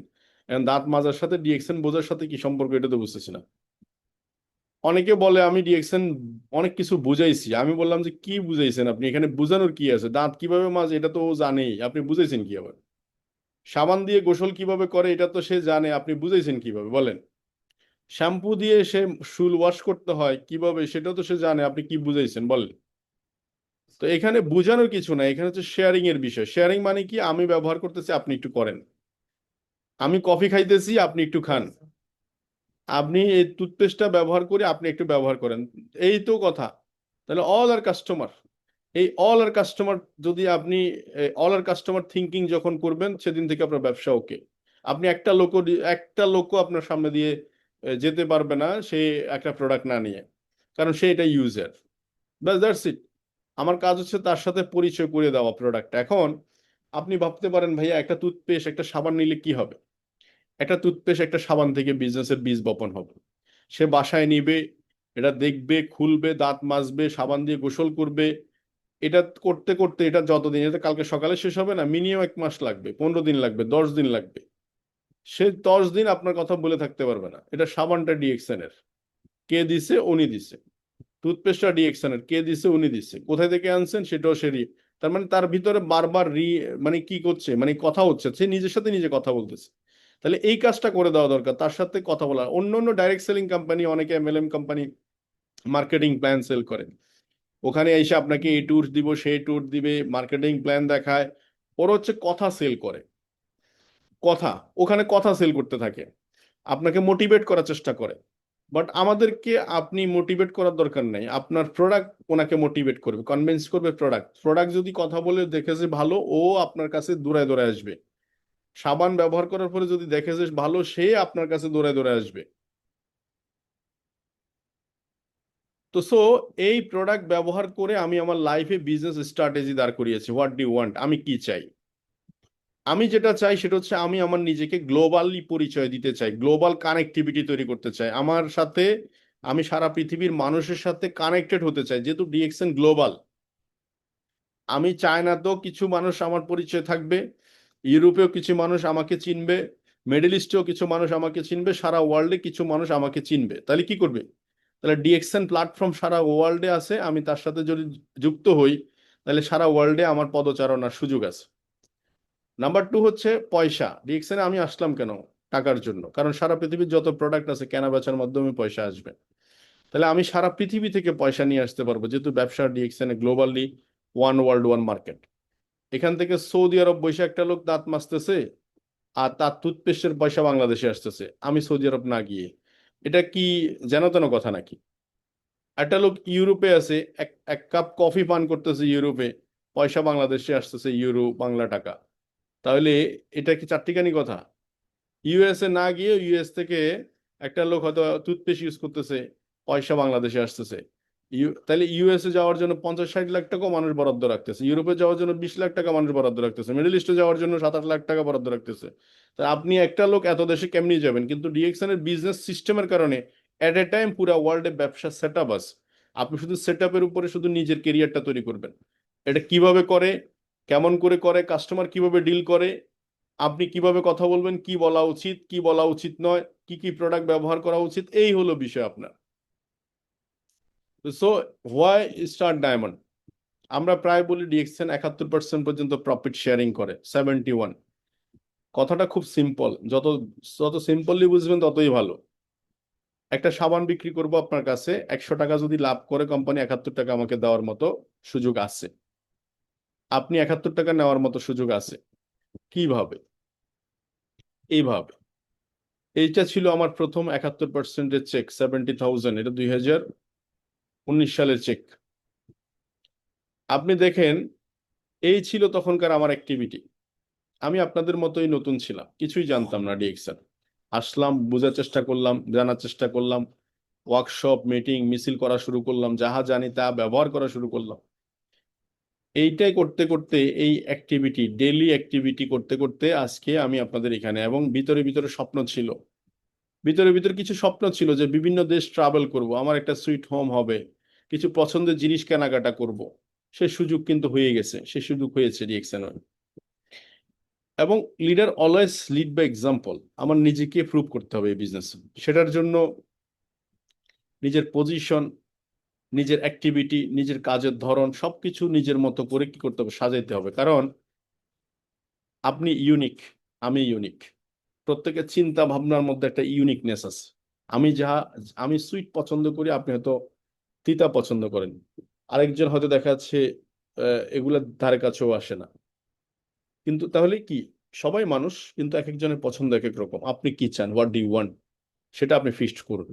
এখন দাঁত মাজার সাথে ডিএক্সএন বোঝার সাথে কি সম্পর্ক, এটা তো বুঝতেছি না। অনেকে বলে আমি ডিএক্সএন অনেক কিছু বুঝাইছি, আমি বললাম যে কি বুঝাইছেন আপনি, এখানে বুঝানোর কি আছে, দাঁত কিভাবে মাজে এটা তো ও জানেই, আপনি বুঝাইছেন কি আবার? সাবান দিয়ে গোসল কিভাবে করে এটা তো সে জানে, আপনি বুঝাইছেন কিভাবে বলেন? শ্যাম্পু দিয়ে সে চুল ওয়াশ করতে হয় কিভাবে সেটাও তো সে জানে, আপনি কি বুঝাইছেন বলেন? তো এখানে বোঝানোর কিছু না, এখানে হচ্ছে শেয়ারিং এর বিষয়। শেয়ারিং মানে কি, আমি ব্যবহার করতেছি আপনি একটু করেন, আমি কফি খাইতেছি আপনি একটু খান, আপনি এই টুথপেস্টটা ব্যবহার করে আপনি একটু ব্যবহার করেন, এই তো কথা। তাহলে অল আর কাস্টমার, এই অল আর কাস্টমার, যদি আপনি অল আর কাস্টমার থিঙ্কিং যখন করবেন, সেদিন থেকে আপনার ব্যবসা ওকে। আপনি একটা লোকও আপনার সামনে দিয়ে যেতে পারবে না সে একটা প্রোডাক্ট না নিয়ে, কারণ সে এটা ইউজার। ব্যাস, দ্যাটস ইট। আমার কাজ হচ্ছে তার সাথে পরিচয় করে দেওয়া প্রোডাক্ট। এখন আপনি ভাবতে পারেন ভাইয়া একটা টুথপেস্ট একটা সাবান নিলে কি হবে? একটা টুথপেস্ট একটা সাবান থেকে বিজনেসের বীজ বপন হবে। সে বাসায় নিবে, এটা দেখবে, খুলবে, দাঁত মাজবে, সাবান দিয়ে গোসল করবে। এটা করতে করতে এটা যতদিন, এটা কালকে সকালে শেষ হবে না, মিনিমাম 1 মাস লাগবে, 15 দিন লাগবে, 10 দিন লাগবে। সে 10 দিন আপনার কথা বলে থাকতে পারবে না। এটা সাবানটা ডিএক্সএন এর, কে দিছে? উনি দিছে। টুথপেস্টটা ডিএক্সএন এর, কে দিছে? উনি দিছে। কোথায় থেকে আনছেন সেটাও সেরি। তার মানে তার ভিতরে বারবার মানে কি করছে, মানে কথা হচ্ছে, সে নিজের সাথে নিজে কথা বলতেছে। তাহলে এই কাজটা করে দেওয়া দরকার, তার সাথে কথা বলা। অন্য অন্য ডাইরেক্ট সেলিং কোম্পানি, অনেকে MLM company marketing plan sell করে, ওখানে এসে আপনাকে এই ট্যুর দিব সেই ট্যুর দিবে, মার্কেটিং প্ল্যান দেখায়। ওরা হচ্ছে কথা সেল করে, কথা, ওখানে কথা সেল করতে থাকে, আপনাকে মোটিভেট করার চেষ্টা করে। বাট আমাদেরকে আপনি মোটিভেট করার দরকার নাই, আপনার প্রোডাক্ট ওনাকে মোটিভেট করবে, কনভিন্স করবে। প্রোডাক্ট প্রোডাক্ট যদি কথা বলে দেখে যে ভালো, ও আপনার কাছে দৌড়ায় দৌড়ায় আসবে। সাবান ব্যবহার করার পরে যদি দেখে যে ভালো, সে আপনার কাছে দৌড়ায় দৌড়ায় আসবে। তো সো এই প্রোডাক্ট ব্যবহার করে আমি আমার লাইফে বিজনেস স্ট্র্যাটেজি দাঁড় করিয়েছি। হোয়াট ডু ইউ ওয়ান্ট, আমি কি চাই? আমি যেটা চাই সেটা হচ্ছে আমি আমার নিজেকে গ্লোবালি পরিচয় দিতে চাই, গ্লোবাল কানেক্টিভিটি তৈরি করতে চাই আমার সাথে। আমি সারা পৃথিবীর মানুষের সাথে কানেক্টেড হতে চাই, যেহেতু ডিএক্সএন গ্লোবাল। আমি চায়নাতেও কিছু মানুষ আমার পরিচয় থাকবে, ইউরোপেও কিছু মানুষ আমাকে চিনবে, মিডল ইস্টেও কিছু মানুষ আমাকে চিনবে, সারা ওয়ার্ল্ডে কিছু মানুষ আমাকে চিনবে। তাহলে কি করবে? তাহলে ডিএক্সএন প্ল্যাটফর্ম সারা ওয়ার্ল্ডে আছে, আমি তার সাথে যদি যুক্ত হই, তাহলে সারা ওয়ার্ল্ডে আমার পদচারণার সুযোগ আছে। নাম্বার টু হচ্ছে পয়সা। ডিএক্সএন আমি আসলাম কেন? টাকার জন্য, কারণ সারা পৃথিবীর যত প্রোডাক্ট আছে কেনা বেচার মাধ্যমে পয়সা আসবে। তাহলে আমি সারা পৃথিবী থেকে পয়সা নিয়ে আসতে পারবো, যেহেতু ব্যবসা DXN globally, one world one market. এখান থেকে সৌদি আরব বসে একটা লোক দাঁত মাজতেছে, আর তার টুথপেস্টের পয়সা বাংলাদেশে আসতেছে, আমি সৌদি আরব না গিয়ে। এটা কি যেন তেন কথা নাকি? একটা লোক ইউরোপে আছে, এক এক কাপ কফি পান করতেছে ইউরোপে, পয়সা বাংলাদেশে আসতেছে, ইউরো, বাংলা টাকা। তাহলে এটা কি চারটিখানি কথা? ইউএসএ না গিয়ে ইউএস থেকে একটা লোক হয়তো টুথপেস্ট ইউজ করতেছে, পয়সা বাংলাদেশে আসতেছে। তাহলে ইউএসএ যাওয়ার জন্য 50-60 লাখ টাকাও মানুষ বরাদ্দ রাখতেছে, ইউরোপে যাওয়ার জন্য 20 লাখ টাকা মানুষ বরাদ্দ রাখতেছে, মিডল ইস্টে যাওয়ার জন্য 7-8 লাখ টাকা বরাদ্দ রাখতেছে। তা আপনি একটা লোক এত দেশে কেমনি যাবেন? কিন্তু ডিএক্সএন এর বিজনেস সিস্টেমের কারণে এট এ টাইম পুরা ওয়ার্ল্ডে ব্যবসা সেট আপ আছে। আপনি শুধু সেট আপের উপরে শুধু নিজের কেরিয়ারটা তৈরি করবেন। এটা কিভাবে করে, কেমন করে করে, কাস্টমার কিভাবে ডিল করে, আপনি কিভাবে কথা বলবেন, কি বলা উচিত কি বলা উচিত নয়, কি কি প্রোডাক্ট ব্যবহার করা উচিত, এই হলো বিষয় আপনার। So why star diamond? আমরা প্রায় বলি ডিএক্সএন 71% পর্যন্ত প্রফিট শেয়ারিং করে, 71। কথাটা খুব সিম্পল, যত যত সিম্পলি বুঝবেন ততই ভালো। একটা সাবান বিক্রি করব আপনার কাছে, 100 টাকা যদি লাভ করে কোম্পানি, 71 টাকা আমাকে দেওয়ার মতো সুযোগ আছে। আপনি 71 টাকা নেওয়ার মতো সুযোগ আছে। কিভাবে? এইভাবে। এইটা ছিল আমার প্রথম 71% চেক, 70,000, এটা 2019 সালের চেক। আপনি দেখেন, এই ছিল তখনকার আমার অ্যাক্টিভিটি। আমি আপনাদের মতোই নতুন ছিলাম, কিছুই জানতাম না ডিএক্সএল। আসলাম, বোঝার চেষ্টা করলাম, জানার চেষ্টা করলাম, ওয়ার্কশপ, মিটিং, মিছিল করা শুরু করলাম, যাহা জানি তা ব্যবহার করা শুরু করলাম। এইটাই করতে করতে, এই অ্যাক্টিভিটি, ডেইলি অ্যাক্টিভিটি করতে করতে আজকে আমি আপনাদের এখানে। এবং ভিতরে ভিতরে স্বপ্ন ছিল, ভিতরে ভিতরে কিছু স্বপ্ন ছিল যে বিভিন্ন দেশ ট্রাভেল করব, আমার একটা সুইট হোম হবে, কিছু পছন্দের জিনিস কেনাকাটা করব। সে সুযোগ কিন্তু হয়ে গেছে, সে সুযোগ হয়েছে ডিএক্সএন। এবং leader always lead by example. আমার নিজেকে প্রুভ করতে হবে এই বিজনেস। সেটার জন্য নিজের পজিশন, নিজের অ্যাক্টিভিটি, নিজের কাজের ধরন সবকিছু নিজের মতো করে কি করতে হবে, সাজাইতে হবে। কারণ আপনি ইউনিক, আমি ইউনিক, প্রত্যেকের চিন্তা ভাবনার মধ্যে একটা ইউনিকনেস আছে। আমি সুইট পছন্দ করি, আপনি হয়তো তিতা পছন্দ করেন, আরেকজন হয়তো দেখা যাচ্ছে এগুলার ধারে কাছেও আসে না। কিন্তু তাহলে কি, সবাই মানুষ, কিন্তু এক একজনের পছন্দ এক এক রকম। আপনি কি চান, হোয়াট ডু ইউ ওয়ান্ট, সেটা আপনি ফিক্সড করুন।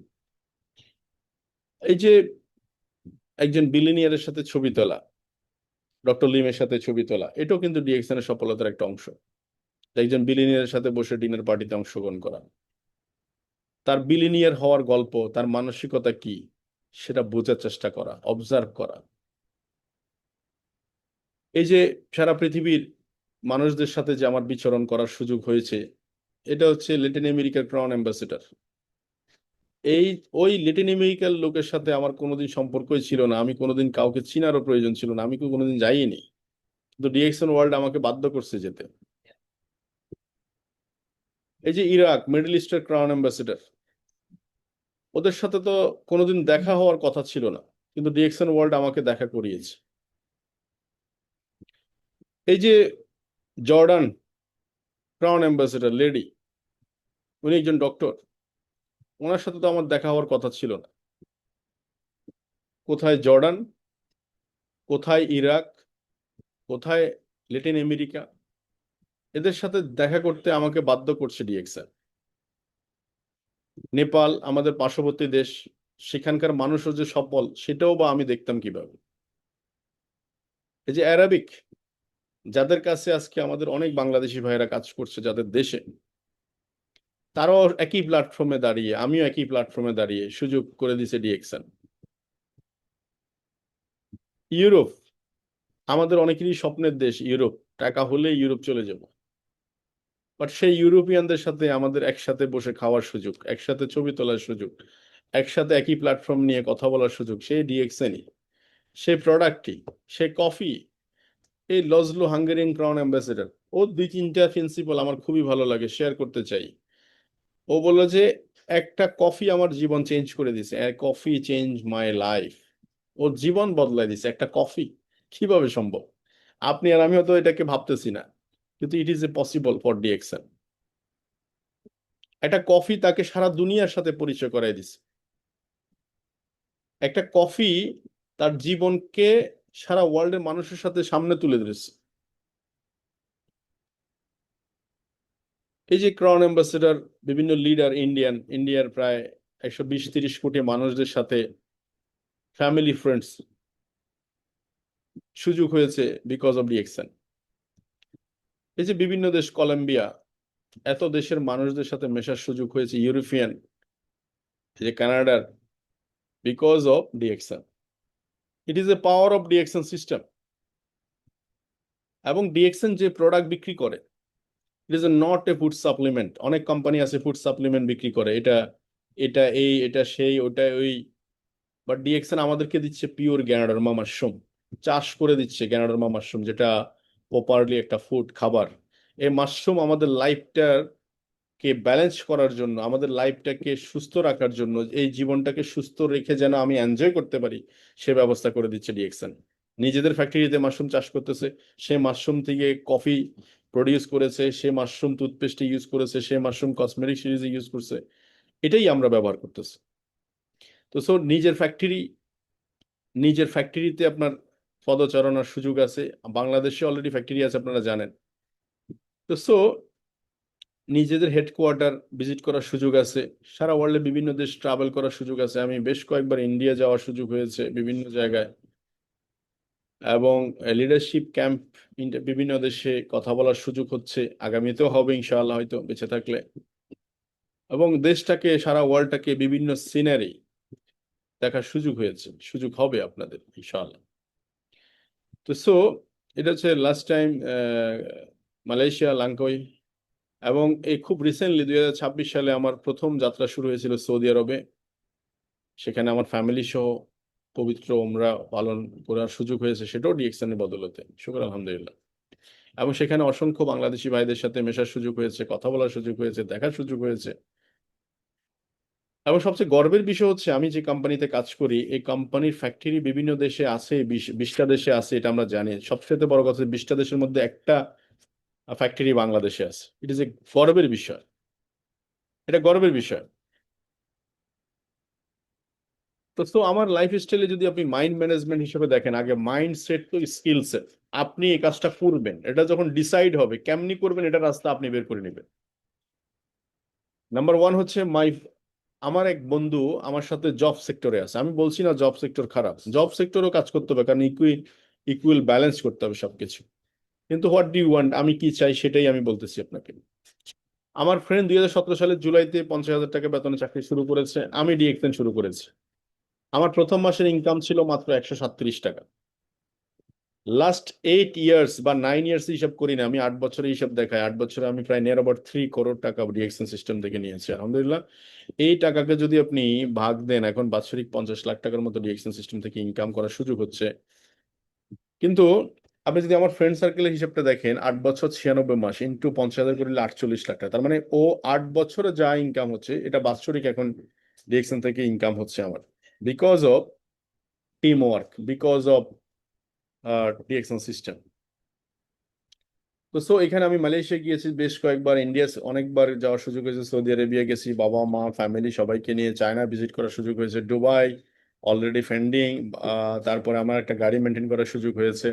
এই যে একজন বিলিনিয়ারের সাথে ছবি তোলা, ডক্টর লিমের সাথে ছবি তোলা, এটাও কিন্তু ডিএক্সএন এর সফলতার একটা অংশ। একজন বিলিনিয়ারের সাথে বসে ডিনার পার্টিতে অংশগ্রহণ করা, তার বিলিনিয়ার হওয়ার গল্প, তার মানসিকতা কি, সেটা বোঝার চেষ্টা করা, অবজার্ভ করা। এই যে সারা পৃথিবীর মানুষদের সাথে যে আমার বিচরণ করার সুযোগ হয়েছে, এটা হচ্ছে ল্যাটিন আমেরিকার ক্রাউন অ্যাম্বাসেডর। এই ওই ল্যাটিন আমেরিকার লোকের সাথে আমার কোনোদিন সম্পর্কই ছিল না, আমি কোনোদিন কাউকে চিনারও প্রয়োজন ছিল না, আমি কোনোদিন যাইনি। কিন্তু ডিএক্সএন ওয়ার্ল্ড আমাকে বাধ্য করছে যেতে। এই যে ইরাক, মিডল ইস্টের ক্রাউন অ্যাম্বাসেডর, ওদের সাথে তো কোনোদিন দেখা হওয়ার কথা ছিল না, কিন্তু ডিএক্সএন ওয়ার্ল্ড আমাকে দেখা করিয়েছে। এই যে জর্ডান ক্রাউন অ্যাম্বাসেডর লেডি, উনি একজন ডক্টর, ওনার সাথে তো আমার দেখা হওয়ার কথা ছিল না। কোথায় জর্ডান, কোথায় ইরাক, কোথায় ল্যাটিন আমেরিকা, এদের সাথে দেখা করতে আমাকে বাধ্য করছে ডিএক্সএন। নেপাল আমাদের পার্শ্ববর্তী দেশ, সেখানকার মানুষও যে সফল, সেটাও বা আমি দেখতাম কিভাবে। এই যে অ্যারাবিক, যাদের কাছে আজকে আমাদের অনেক বাংলাদেশি ভাইয়েরা কাজ করছে যাদের দেশে, তারাও একই প্ল্যাটফর্মে দাঁড়িয়ে, আমিও একই প্ল্যাটফর্মে দাঁড়িয়ে সুযোগ করে দিছে ডিএক্সএন। ইউরোপ, আমাদের অনেকেরই স্বপ্নের দেশ ইউরোপ, টাকা হলে ইউরোপ চলে যাব। বাট সেই ইউরোপিয়ানদের সাথে আমাদের একসাথে বসে খাওয়ার সুযোগ, একসাথে ছবি তোলার সুযোগ, একসাথে একই প্ল্যাটফর্ম নিয়ে কথা বলার সুযোগ, সেই ডিএক্সএনই। সেই প্রোডাক্টটি, সেই কফি, এই লজলো হাঙ্গেরিয়ান ক্রাউন অ্যাম্বাসেডর, ও দুই তিনটা প্রিন্সিপাল আমার খুবই ভালো লাগে, শেয়ার করতে চাই। ও বললো যে একটা কফি আমার জীবন চেঞ্জ করে দিছে, কফি চেঞ্জ মাই লাইফ। ওর জীবন বদলাই দিছে একটা কফি। কিভাবে সম্ভব? আপনি আর আমি হয়তো এটাকে ভাবতেছি না, কিন্তু it is a possible for DXN. একটা কফি তাকে সারা দুনিয়ার সাথে পরিচয় করাই দিছে। একটা কফি তার জীবনকে সারা ওয়ার্ল্ডের মানুষের সাথে সামনে তুলে ধরেছে। এই যে ক্রাউন অ্যাম্বাসেডর, বিভিন্ন লিডার, ইন্ডিয়ার প্রায় 120-30 কোটি মানুষদের সাথে, ফ্যামিলি ফ্রেন্ডস, সুযোগ হয়েছে বিকজ অফ ডিএক্সএন। এই যে বিভিন্ন দেশ, কলম্বিয়া, এত দেশের মানুষদের সাথে মেশার সুযোগ হয়েছে, ইউরোপিয়ান, এই যে কানাডার, because of DXN. It is a power of DXN system. এবং ডিএক্সএন যে প্রোডাক্ট বিক্রি করে, it is not a food supplement. অনেক কোম্পানি আছে ফুড সাপ্লিমেন্ট বিক্রি করে, এটা এটা এই, এটা সেই, ওটা ওই। বাট ডিএক্সএন আমাদেরকে দিচ্ছে পিওর গ্যানোডার্মা মাশরুম, চাষ করে দিচ্ছে গ্যানোডার্মা মাশরুম, যেটা প্রপারলি একটা ফুড, খাবার। এই মাশরুম আমাদের লাইফটার কে ব্যালেন্স করার জন্য, আমাদের লাইফটাকে সুস্থ রাখার জন্য, এই জীবনটাকে সুস্থ রেখে যেন আমি এনজয় করতে পারি, সে ব্যবস্থা করে দিচ্ছে ডিএক্সএন। নিজেদের ফ্যাক্টরিতে মাশরুম চাষ করতেছে, সে মাশরুম থেকে কফি প্রডিউস করেছে, সে মাশরুম টুথপেস্টে ইউজ করেছে, সে মাশরুম কসমেটিক সিরিজে ইউজ করছে। এটাই আমরা ব্যবহার করতেছি। তো সো নিজের ফ্যাক্টরিতে আপনার পদচারণার সুযোগ আছে। বাংলাদেশে অলরেডি ফ্যাক্টরি আছে, আপনারা জানেন। তো সো নিজেদের হেডকোয়ার্টার ভিজিট করার সুযোগ আছে, সারা ওয়ার্ল্ডে বিভিন্ন দেশ ট্রাভেল করার সুযোগ আছে। আমি বেশ কয়েকবার ইন্ডিয়া যাওয়ার সুযোগ হয়েছে বিভিন্ন জায়গায়, এবং লিডারশিপ ক্যাম্প বিভিন্ন দেশে কথা বলার সুযোগ হচ্ছে, আগামীতেও হবে ইনশাআল্লাহ হয়তো বেঁচে থাকলে। এবং দেশটাকে, সারা ওয়ার্ল্ডটাকে বিভিন্ন সিনারি দেখার সুযোগ হয়েছে, সুযোগ হবে আপনাদের ইনশাআল্লাহ। তো এটা হচ্ছে লাস্ট টাইম মালয়েশিয়া লাঙ্কোই। এবং এই খুব রিসেন্টলি 2026 সালে আমার প্রথম যাত্রা শুরু হয়েছিল সৌদি আরবে। সেখানে আমার ফ্যামিলি সহ পবিত্র উমরা পালন করার সুযোগ হয়েছে, সেটাও ডিএক্সএন এর বদৌলতে, শুকর আলহামদুলিল্লাহ। এবং সেখানে অসংখ্য বাংলাদেশি ভাইদের সাথে মেশার সুযোগ হয়েছে, কথা বলার সুযোগ হয়েছে, দেখার সুযোগ হয়েছে। এবং সবচেয়ে গর্বের বিষয় হচ্ছে আমি যে কোম্পানিতে কাজ করি, এই কোম্পানির ফ্যাক্টরি বিভিন্ন দেশে আছে, 20টা দেশে আছে, এটা আমরা জানি। সবচেয়ে বড় কথা, 20টা দেশের মধ্যে একটা ফ্যাক্টরি বাংলাদেশে আছে। ইট ইজ এ গর্বের বিষয়, এটা গর্বের বিষয়। আমার লাইফ স্টাইলে যদি আপনি মাইন্ড ম্যানেজমেন্ট হিসেবে দেখেন, আগে মাইন্ড সেট তো স্কিল সেট। আপনি এই কাজটা করবেন, এটা যখন ডিসাইড হবে কেমনি করবেন, এটা রাস্তা আপনি বের করে নেবেন। নাম্বার ওয়ান হচ্ছে আমার এক বন্ধু আমার সাথে জব সেক্টরে আছে। আমি বলছি না জব সেক্টর খারাপ, জব সেক্টরও কাজ করতে হবে, কারণ ইকুয়াল ব্যালেন্স করতে হবে সবকিছু। কিন্তু হোয়াট ডু ইউ ওয়ান্ট, আমি কি চাই সেটাই আমি বলতেছি আপনাকে। আমার ফ্রেন্ড 2017 সালের জুলাইতে 50,000 টাকা বেতনে চাকরি শুরু করেছে, আমি ডিএক্সএন শুরু করেছি। আমার প্রথম মাসের ইনকাম ছিল মাত্র 137 টাকা। লাস্ট 8 ইয়ার্স বা 9 ইয়ার্স হিসাব করি না, আমি 8 বছরের হিসাব দেখাই। 8 বছরে আমি প্রায় নিয়ার অ্যাবাউট 3 crore টাকা ডিএক্সএন সিস্টেম থেকে নিয়েছি আলহামদুলিল্লাহ। এই টাকাকে যদি আপনি ভাগ দেন, এখন বাৎসরিক 50 লাখ টাকার মতো ডিএক্সএন সিস্টেম থেকে ইনকাম করার সুযোগ হচ্ছে। কিন্তু আপনি যদি আমার ফ্রেন্ড সার্কেলের হিসাবটা দেখেন, 8 বছর 96 মাস ইন্টু 50,000 করলে 48 লাখ টাকা। তার মানে ও 8 বছরে যা ইনকাম হচ্ছে, এটা বাৎসরিক এখন ডিএক্সএন থেকে ইনকাম হচ্ছে আমার, because of team work, because of DXN system. এখানে আমি মালয়েশিয়া গিয়েছি বেশ কয়েকবার, ইন্ডিয়া অনেকবার যাওয়ার সুযোগ হয়েছে, সৌদি আরবিয়া গেছি বাবা মা ফ্যামিলি সবাইকে নিয়ে, চায়না ভিজিট করার সুযোগ হয়েছে, দুবাই অলরেডি ফেন্ডিং। তারপরে আমার একটা গাড়ি মেনটেন করার সুযোগ হয়েছে,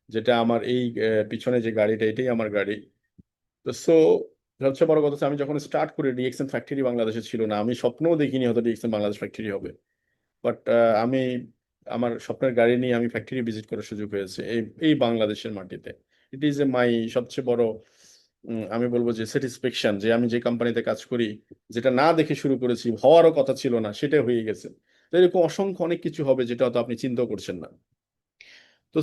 যেটা আমার এই পিছনে যে গাড়িটা, এটাই আমার গাড়ি। তো সবচেয়ে বড় কথা হচ্ছে, আমি যখন স্টার্ট করি ডিএক্সএন ফ্যাক্টরি বাংলাদেশে ছিল না, আমি স্বপ্নও দেখিনি হয়তো ডিএক্সএন বাংলাদেশ ফ্যাক্টরি হবে। বাট আমি আমার স্বপ্নের গাড়ি নিয়ে আমি ফ্যাক্টরি ভিজিট করার সুযোগ হয়েছে এই এই বাংলাদেশের মাটিতে। ইট ইজ এ মাই সবচেয়ে বড় আমি বলবো যে স্যাটিসফ্যাকশন, যে আমি যে কোম্পানিতে কাজ করি, যেটা না দেখে শুরু করেছি, হওয়ারও কথা ছিল না, সেটা হয়ে গেছে। তো এরকম অসংখ্য অনেক কিছু হবে যেটা হয়তো আপনি চিন্তাও করছেন না। তো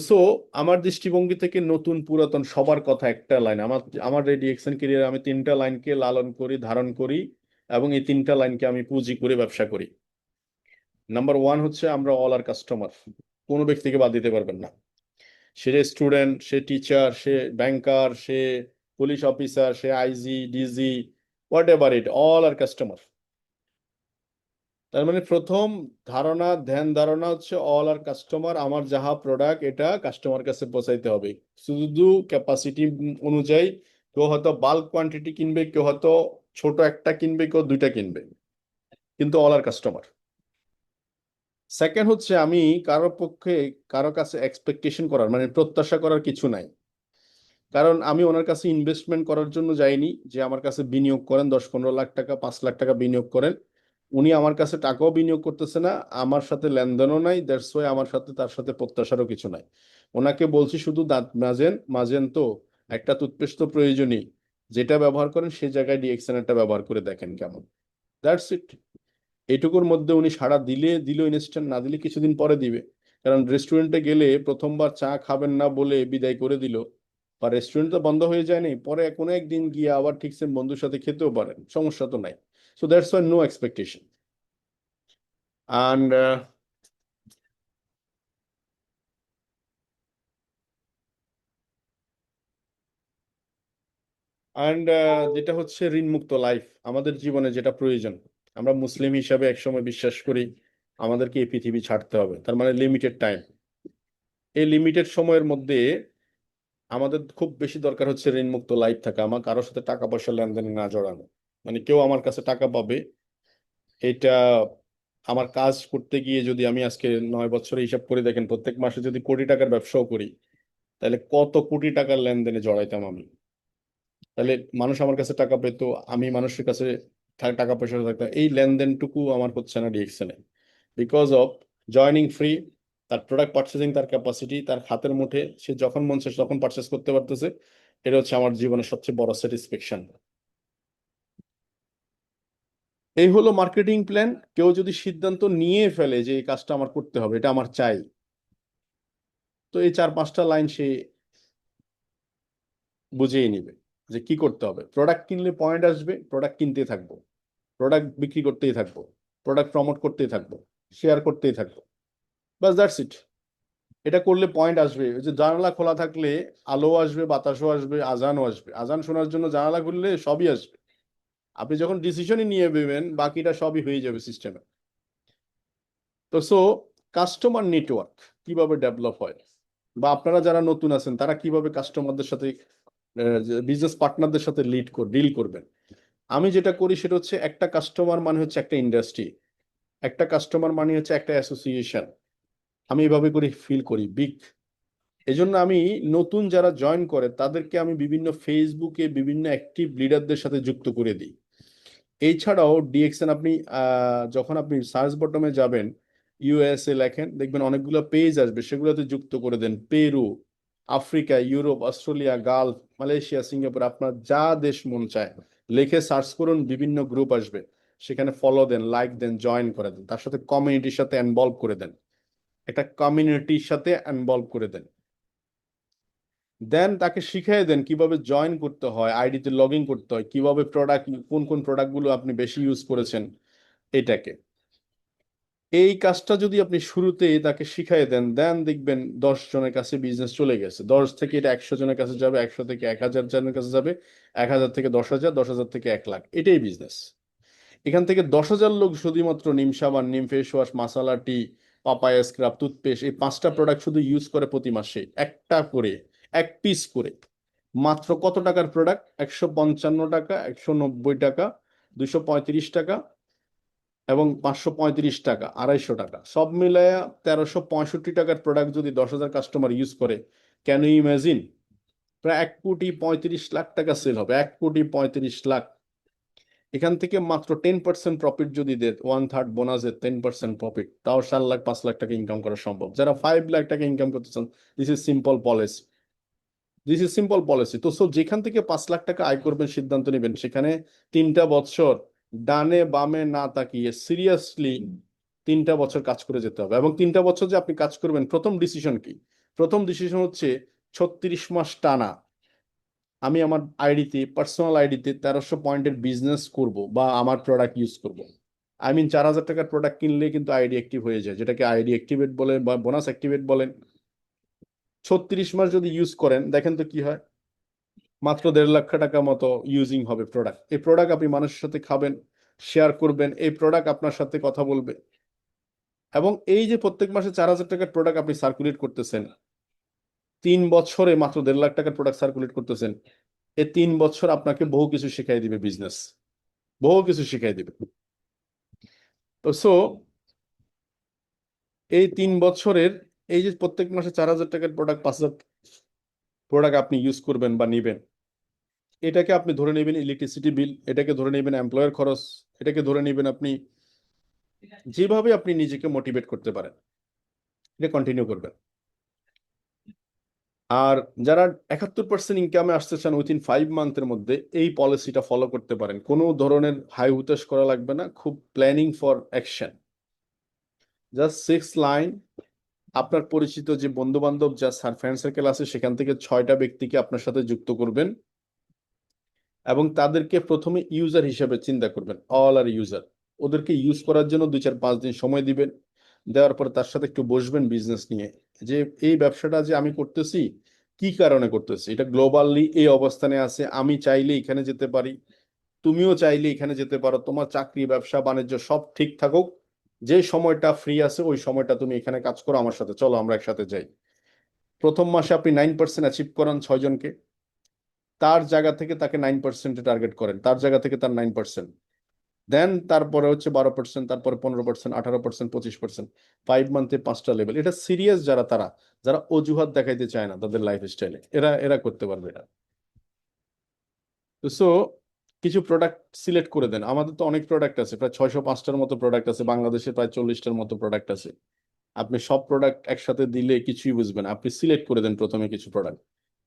আমার দৃষ্টিভঙ্গি থেকে নতুন পুরাতন সবার কথা একটা লাইন, আমার আমার এই ডিএক্সএন ক্যারিয়ারে আমি 3টা লাইনকে লালন করি, ধারণ করি, এবং এই 3টা লাইনকে আমি পুঁজি করে ব্যবসা করি। নাম্বার ওয়ান হচ্ছে, আমরা অল আর কাস্টমার, কোনো ব্যক্তিকে বাদ দিতে পারবেন না। সে স্টুডেন্ট, সে টিচার, সে ব্যাংকার, সে পুলিশ অফিসার, সে IG DG, whatever it, all are customer. তার মানে প্রথম ধ্যান ধারণা হচ্ছে অল আর কাস্টমার। আমার যাহা প্রোডাক্ট, এটা কাস্টমার কাছে পৌঁছাইতে হবে। শুধু ক্যাপাসিটি অনুযায়ী, কেউ হয়তো বাল্ক কোয়ান্টিটি কিনবে, কেউ হয়তো ছোট একটা কিনবে, কেউ দুইটা কিনবে, কিন্তু অল আর কাস্টমার। সেকেন্ড হচ্ছে, আমি কারো পক্ষে কারো কাছে এক্সপেকটেশন করার মানে প্রত্যাশা করার কিছু নাই। কারণ আমি ওনার কাছে ইনভেস্টমেন্ট করার জন্য যাইনি, যে আমার কাছে বিনিয়োগ করেন 10-15 লাখ টাকা, 5 লাখ টাকা বিনিয়োগ করেন। উনি আমার কাছে টাকাও বিনিয়োগ করতেছে না, আমার সাথে লেনদেনও নাই, দ্যাটস ওয়াই আমার সাথে তার সাথে প্রত্যাশারও কিছু নাই। ওনাকে বলছি শুধু দাঁত মাজেন, মাজেন তো একটা টুথপেস্ট তো প্রয়োজনই, যেটা ব্যবহার করেন সেই জায়গায় ডিএক্সএনএলটা ব্যবহার করে দেখেন কেমন। That's it. এইটুকুর মধ্যে উনি সাড়া দিলে দিল ইনস্ট্যান্ট, না দিলে কিছুদিন পরে দিবে। কারণ রেস্টুরেন্টে গেলে প্রথমবার চা খাবেন না বলে বিদায় করে দিল, বা রেস্টুরেন্ট তো বন্ধ হয়ে যায়নি, পরে কোনো একদিন গিয়ে আবার ঠিকছে বন্ধুর সাথে খেতেও পারেন, সমস্যা তো নাই। So that's why no expectation. And and যেটা হচ্ছে ঋণমুক্ত লাইফ আমাদের জীবনে যেটা প্রয়োজন। আমরা মুসলিম হিসাবে একসময় বিশ্বাস করি আমাদেরকে এই পৃথিবী ছাড়তে হবে, তার মানে লিমিটেড টাইম। এই লিমিটেড সময়ের মধ্যে আমাদের খুব বেশি দরকার হচ্ছে ঋণমুক্ত লাইফ থাকা, আমার কারোর সাথে টাকা পয়সা লেনদেনে না জড়ানো। মানে কেউ আমার কাছে টাকা পাবে, এটা আমার কাজ করতে গিয়ে যদি আমি আজকে 9 বছরে হিসাব করে দেখেন, প্রত্যেক মাসে যদি কোটি টাকার ব্যবসাও করি, তাহলে কত কোটি টাকার লেনদেনে জড়াইতাম আমি। তাহলে মানুষ আমার কাছে টাকা পেতো, আমি মানুষের কাছে টাকা পয়সা থাকতাম, এই লেনদেনটুকু আমার হচ্ছে না ডিএক্সএনে, বিকজ অফ জয়নিং ফ্রি, তার প্রোডাক্ট পারচেসিং, তার ক্যাপাসিটি তার হাতের মুঠে, সে যখন মন চায় তখন পারচেস করতে পারতেছে। এটা হচ্ছে আমার জীবনের সবচেয়ে বড় স্যাটিসফ্যাকশন। এই হলো মার্কেটিং প্ল্যান। কেউ যদি সিদ্ধান্ত নিয়ে ফেলে যে এই কাজটা আমার করতে হবে, এটা আমার চাই, তো এই 4-5টা লাইন সে বুঝিয়ে নিবে যে কি করতে হবে। প্রোডাক্ট কিনলে পয়েন্ট আসবে, প্রোডাক্ট কিনতে থাকবো, প্রোডাক্ট বিক্রি করতেই থাকবো, প্রোডাক্ট প্রমোট করতেই থাকবো, শেয়ার করতেই থাকবো, বাস দ্যাটস ইট। এটা করলে পয়েন্ট আসবে। ওই যে জানালা খোলা থাকলে আলো আসবে, বাতাসও আসবে, আজানও আসবে। আজান শোনার জন্য জানালা খুললে সবই আসবে। আপনি যখন ডিসিশনই নিয়ে নেবেন, বাকিটা সবই হয়ে যাবে সিস্টেমে। তো কাস্টমার নেটওয়ার্ক কিভাবে ডেভেলপ হয়, বা আপনারা যারা নতুন আছেন তারা কিভাবে কাস্টমারদের সাথে, বিজনেস পার্টনারদের সাথে ডিল করবেন। আমি যেটা করি সেটা হচ্ছে, একটা কাস্টমার মানে হচ্ছে একটা ইন্ডাস্ট্রি, একটা কাস্টমার মানে হচ্ছে একটা অ্যাসোসিয়েশন। আমি এভাবে করে ফিল করি বিগ। এই জন্য আমি নতুন যারা জয়েন করে তাদেরকে আমি বিভিন্ন ফেসবুকে বিভিন্ন অ্যাক্টিভ লিডারদের সাথে যুক্ত করে দিই। এছাড়াও ডিএক্সএন আপনি যখন আপনি সার্চ বটমে যাবেন, ইউএসএ লেখেন, দেখবেন অনেকগুলো পেজ আসবে, সেগুলোতে যুক্ত করে দেন। Peru, Africa, Europe, Australia, Gulf, Malaysia, Singapore, আপনার যা দেশ মন চায় লিখে সার্চ করুন, বিভিন্ন গ্রুপ আসবে, সেখানে ফলো দেন, লাইক দেন, জয়েন করে দেন, তার সাথে কমিউনিটির সাথে ইনভলভ করে দেন, একটা কমিউনিটির সাথে ইনভলভ করে দেন। দেন তাকে শিখিয়ে দেন কিভাবে জয়েন করতে হয়, আইডিতে লগ ইন করতে হয়, কিভাবে প্রোডাক্ট, কোন কোন প্রোডাক্টগুলো আপনি বেশি ইউজ করেছেন এটাকে। এই কাজটা যদি আপনি শুরুতেই তাকে শিখাই দেন, দেন দেখবেন 10 জনের কাছে বিজনেস চলে গেছে, 10 থেকে এটা 100 জনের কাছে যাবে, 100 থেকে 1000 জনের কাছে যাবে, 1000 থেকে 10,000, 10,000 থেকে 1 লাখ, এটাই বিজনেস। এখান থেকে 10,000 লোক শুধুমাত্র নিম সাবান, নিম ফেস ওয়াশ, মাসালা টি, পাপায়া স্ক্রাব, টুথপেস্ট, এই 5টা প্রোডাক্ট শুধু ইউজ করে প্রতি মাসে একটা করে, 1 পিস করে। মাত্র কত টাকার প্রোডাক্ট? 155 টাকা, 190 টাকা, 235 টাকা এবং 535 টাকা, 250 টাকা, সব মিলায়া 1365 টাকার প্রোডাক্ট যদি 10,000 কাস্টমার ইউজ করে, ক্যান ইউ ইমাজিন? প্রায় 1,35,00,000 টাকা সেল হবে, 1,35,00,000। এখান থেকে মাত্র 10% প্রফিট যদি দেয়, 1/3 বোনাসের 10% প্রফিট, তাও 4 লাখ 5 লাখ টাকা ইনকাম করা সম্ভব। যারা 5 লাখ টাকা ইনকাম করতে চান, this is simple policy, this is simple policy. তো যেখান থেকে 5 লাখ টাকা আয় করবেন সিদ্ধান্ত নেবেন, সেখানে 3টা বছর ডানে বামে না তাকিয়ে সিরিয়াসলি 3টা বছর কাজ করে যেতে হবে। এবং 3টা বছর যে আপনি কাজ করবেন, প্রথম ডিসিশন কি? প্রথম ডিসিশন হচ্ছে 36 মাস টানা আমি আমার আইডিতে, পার্সোনাল আইডিতে 1300 পয়েন্টের বিজনেস করব বা আমার প্রোডাক্ট ইউজ করব। আই মিন 4,000 টাকার প্রোডাক্ট কিনলে কিন্তু আইডি অ্যাক্টিভ হয়ে যায়, যেটাকে আইডি অ্যাক্টিভেট বলেন বা বোনাস অ্যাক্টিভেট বলেন। 36 মাস যদি ইউজ করেন, দেখেন তো কি হয়। মাত্র 1.5 লাখ টাকা মতো ইউজিং হবে প্রোডাক্ট। এই প্রোডাক্ট আপনি মানুষের সাথে খাবেন, শেয়ার করবেন, এই প্রোডাক্ট আপনার সাথে কথা বলবে। এবং এই যে প্রত্যেক মাসে 4,000 টাকার প্রোডাক্ট আপনি সার্কুলেট করতেছেন, 3 বছরে মাত্র 1.5 লাখ টাকার প্রোডাক্ট সার্কুলেট করতেছেন, এই 3 বছর আপনাকে বহু কিছু শিখাই দিবে বিজনেস, বহু কিছু শিখাই দিবে। তো এই 3 বছরের, এই যে প্রত্যেক মাসে 4,000 টাকার প্রোডাক্ট, 5,000 প্রোডাক্ট আপনি ইউজ করবেন বা নিবেন, এটাকে আপনি ধরে নেবেন ইলেকট্রিসিটি বিল, এটাকে ধরে নেবেন এমপ্লয়ের খরচ, এটাকে ধরে নেবেন আপনি যেভাবে আপনি নিজেকে মোটিভেট করতে পারেন, এটা কন্টিনিউ করবেন। আর যারা 71% ইনকামে আসতে চান উইথিন 5 মান্থের মধ্যে, এই পলিসিটা ফলো করতে পারেন। কোনো ধরনের হাই হুতাশ করা লাগবে না, খুব planning for action. Just 6 line, আপনার পরিচিত যে বন্ধু বান্ধব, যা ফ্রেন্ড সার্কেল আছে, সেখান থেকে 6টা ব্যক্তিকে আপনার সাথে যুক্ত করবেন এবং তাদেরকে প্রথমে ইউজার হিসেবে চিন্তা করবেন, অল আর ইউজার। ওদেরকে ইউজ করার জন্য 2-4-5 দিন সময় দিবেন। দেওয়ার পরে তার সাথে একটু বসবেন বিজনেস নিয়ে, যে এই ব্যবসাটা যে আমি করতেছি কি কারণে করতেছি, এটা গ্লোবালি এই অবস্থানে আছে, আমি চাইলে এখানে যেতে পারি, তুমিও চাইলে এখানে যেতে পারো, তোমার চাকরি, ব্যবসা বাণিজ্য সব ঠিক থাকুক, যে সময়টা ফ্রি আছে ওই সময়টা তুমি এখানে কাজ করো আমার সাথে, চলো আমরা একসাথে যাই। প্রথম মাসে আপনি 9% অ্যাচিভ করান 6 জনকে, তার জায়গা থেকে তাকে 9% টার্গেট করেন, তার জায়গা থেকে তার 9%, দেন তারপরে হচ্ছে 12%, তারপরে 15%, 18%, 25%, 5 মান্থে 5টা লেভেল। এটা সিরিয়াস যারা, তারা যারা অজুহাত দেখাইতে চায় না তাদের লাইফ স্টাইলে, এরা এরা করতে পারবে এটা। সো কিছু প্রোডাক্ট সিলেক্ট করে দেন। আমাদের তো অনেক প্রোডাক্ট আছে, প্রায় 605টার মতো প্রোডাক্ট আছে, বাংলাদেশে প্রায় 40টার মতো প্রোডাক্ট আছে। আপনি সব প্রোডাক্ট একসাথে দিলে কিছুই বুঝবেন না। আপনি সিলেক্ট করে দেন প্রথমে কিছু প্রোডাক্ট,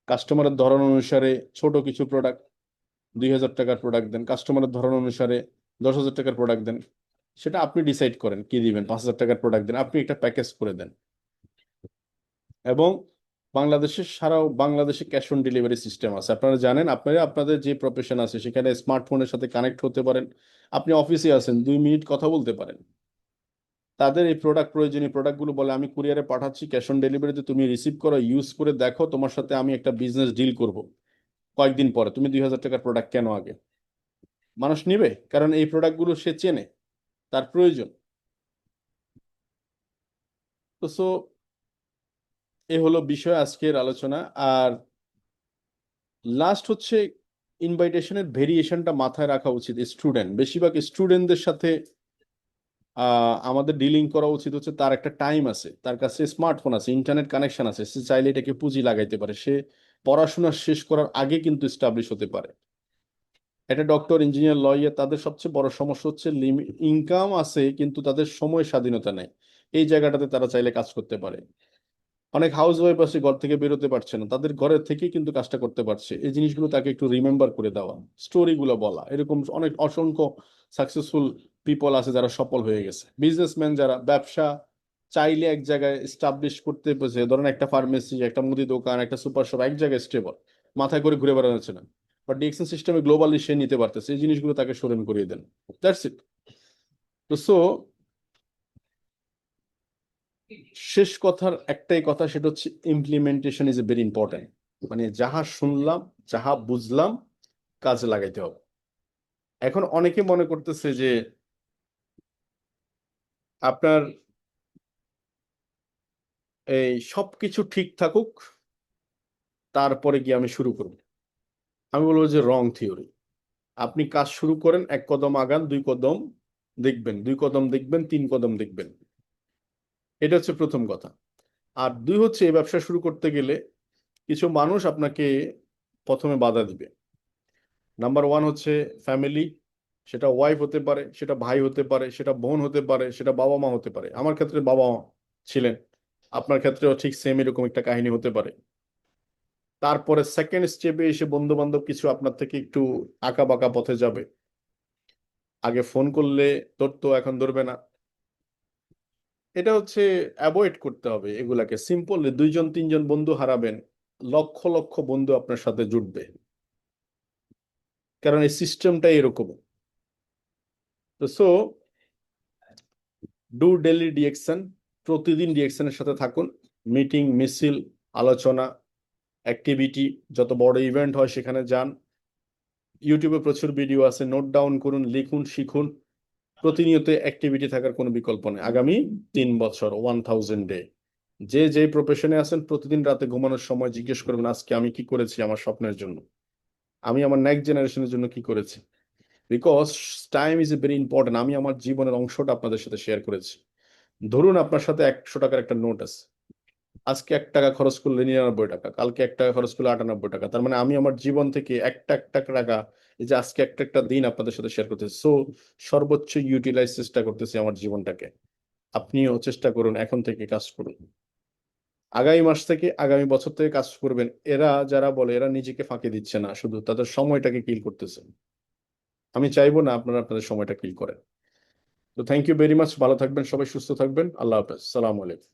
কাস্টমারের ধরন অনুসারে ছোট কিছু প্রোডাক্ট 2000 টাকার প্রোডাক্ট দেন, কাস্টমারের ধরন অনুসারে 10,000 টাকার প্রোডাক্ট দেন। সেটা আপনি ডিসাইড করেন কি দিবেন। 5,000 টাকার প্রোডাক্ট দেন, আপনি একটা প্যাকেজ করে দেন। এবং বাংলাদেশে ক্যাশ অন ডেলিভারি সিস্টেম আছে। আপনারা জানেন, আপনারা আপনাদের যে প্রফেশন আছে সেখানে স্মার্টফোনের সাথে কানেক্ট হতে পারেন। আপনি অফিসে আছেন, 2 মিনিট কথা বলতে পারেন। তাদের এই প্রয়োজনীয় প্রোডাক্টগুলো বলে আমি কুরিয়ারে পাঠাচ্ছি, ক্যাশ অন ডেলিভারিতে তুমি রিসিভ করো, ইউজ করে দেখো, তোমার সাথে আমি একটা বিজনেস ডিল করব কয়েকদিন পরে, তুমি 2,000 টাকার প্রোডাক্ট কেন আগে। মানুষ নিবে, কারণ এই প্রোডাক্টগুলো সে চেনে, তার প্রয়োজন। তো এ হলো বিষয় আজকের আলোচনা। আর লাস্ট হচ্ছে, ইনভাইটেশনের ভেরিয়েশনটা মাথায় রাখা উচিত। স্টুডেন্ট, বেশিরভাগ স্টুডেন্টদের সাথে আমাদের ডিলিং করা উচিত হচ্ছে, তার একটা টাইম আছে, তার কাছে স্মার্টফোন আছে, ইন্টারনেট কানেকশন আছে, সে চাইলে এটাকে পুঁজি লাগাইতে পারে। সে পড়াশোনা শেষ করার আগে কিন্তু স্টাবলিশ হতে পারে। এটা ডক্টর, ইঞ্জিনিয়ার, লয়ার, তাদের সবচেয়ে বড় সমস্যা হচ্ছে ইনকাম আছে কিন্তু তাদের সময় স্বাধীনতা নেই। এই জায়গাটাতে তারা চাইলে কাজ করতে পারে। অনেক হাউস ওয়াইফ আছে, ঘর থেকে বেরোতে পারছে না, তাদের ঘরের থেকেই কিন্তু কাজটা করতে পারছে। এই জিনিসগুলো তাকে একটু রিমেম্বার করে দেওয়া, স্টোরিগুলো বলা। এরকম অনেক অসংখ্য সাকসেসফুল পিপল আছে যারা সফল হয়ে গেছে, বিজনেসম্যান যারা ব্যবসা চাইলে এক জায়গায় স্টাবলিশ করতে পেরেছে। ধরেন একটা ফার্মেসি, একটা মুদি দোকান, একটা সুপার শপ এক জায়গায় স্টেবল, মাথায় করে ঘুরে বেড়াচ্ছে না। বাট ডিএক্সএন সিস্টেমে গ্লোবালি সে নিতে পারতেছে। এই জিনিসগুলো তাকে স্মরণ করিয়ে দেন। That's it. তো শেষ কথার একটাই কথা, সেটা হচ্ছে implementation is a very important. মানে যাহা শুনলাম, যাহা বুঝলাম, কাজে লাগাইতে হবে। এখন অনেকে মনে করতেছে যে আপনার এই সবকিছু ঠিক থাকুক, তারপরে গিয়ে আমি শুরু করব। আমি বলবো যে রং থিওরি। আপনি কাজ শুরু করেন, 1 কদম আগান, 2 কদম দেখবেন, 2 কদম দেখবেন, 3 কদম দেখবেন। এটা হচ্ছে প্রথম কথা। আর দুই হচ্ছে, এই ব্যবসা শুরু করতে গেলে কিছু মানুষ আপনাকে প্রথমে বাধা দিবে। নাম্বার ওয়ান হচ্ছে ফ্যামিলি। সেটা ওয়াইফ হতে পারে, সেটা ভাই হতে পারে, সেটা বোন হতে পারে, সেটা বাবা মা হতে পারে। আমার ক্ষেত্রে বাবা মা ছিলেন, আপনার ক্ষেত্রেও ঠিক সেম এরকম একটা কাহিনী হতে পারে। তারপরে সেকেন্ড স্টেপে এসে বন্ধু বান্ধব কিছু আপনার থেকে একটু আঁকা বাঁকা পথে যাবে। আগে ফোন করলে ধরতো, এখন ধরবে না। এটা হচ্ছে অ্যাভয়েড করতে হবে এগুলাকে। সিম্পল, 2 জন 3 জন বন্ধু হারাবেন, লক্ষ লক্ষ বন্ধু আপনার সাথে জুটবে, কারণ এই সিস্টেমটা এরকম। তো ডু ডেইলি ডিএকশন, প্রতিদিন ডিএকশনের সাথে থাকুন। মিটিং, মিছিল, আলোচনা, অ্যাক্টিভিটি, যত বড় ইভেন্ট হয় সেখানে যান। ইউটিউবে প্রচুর ভিডিও আছে, নোট ডাউন করুন, লিখুন, শিখুন। প্রতিনিয়ত অ্যাক্টিভিটি থাকার কোনো বিকল্প নেই। আগামী 3 বছর, 1000 ডে, যে যে প্রফেশনে আছেন, প্রতিদিন রাতে ঘুমানোর সময় জিজ্ঞেস করবেন, আজকে আমি কি করেছি আমার স্বপ্নের জন্য, আমি আমার নেক্সট জেনারেশনের জন্য কি করেছি। Because time is a very important. আমি আমার জীবনের অংশটা আপনাদের সাথে শেয়ার করেছি। ধরুন আপনার সাথে 100 টাকার একটা নোট আছে, আজকে 1 টাকা খরচ করলে 99 টাকা, কালকে 1 টাকা খরচ করলে 98 টাকা। তার মানে আমি আমার জীবন থেকে একটা একটা টাকা, এই যে আজকে একটা একটা দিন আপনাদের সাথে শেয়ার করতেছি। সর্বোচ্চ ইউটিলাইজ চেষ্টা করতেছি আমার জীবনটাকে। আপনিও চেষ্টা করুন, এখন থেকে কাজ করুন। আগামী মাস থেকে, আগামী বছর থেকে কাজ করবেন। এরা যারা বলে, এরা নিজেকে ফাঁকি দিচ্ছে না, শুধু তাদের সময়টাকে কিল করতেছে। আমি চাইবো না আপনারা আপনাদের সময়টা কিল করেন। তো থ্যাংক ইউ ভেরি মাচ। ভালো থাকবেন সবাই, সুস্থ থাকবেন। আল্লাহ হাফেজ, সালাম আলাইকুম।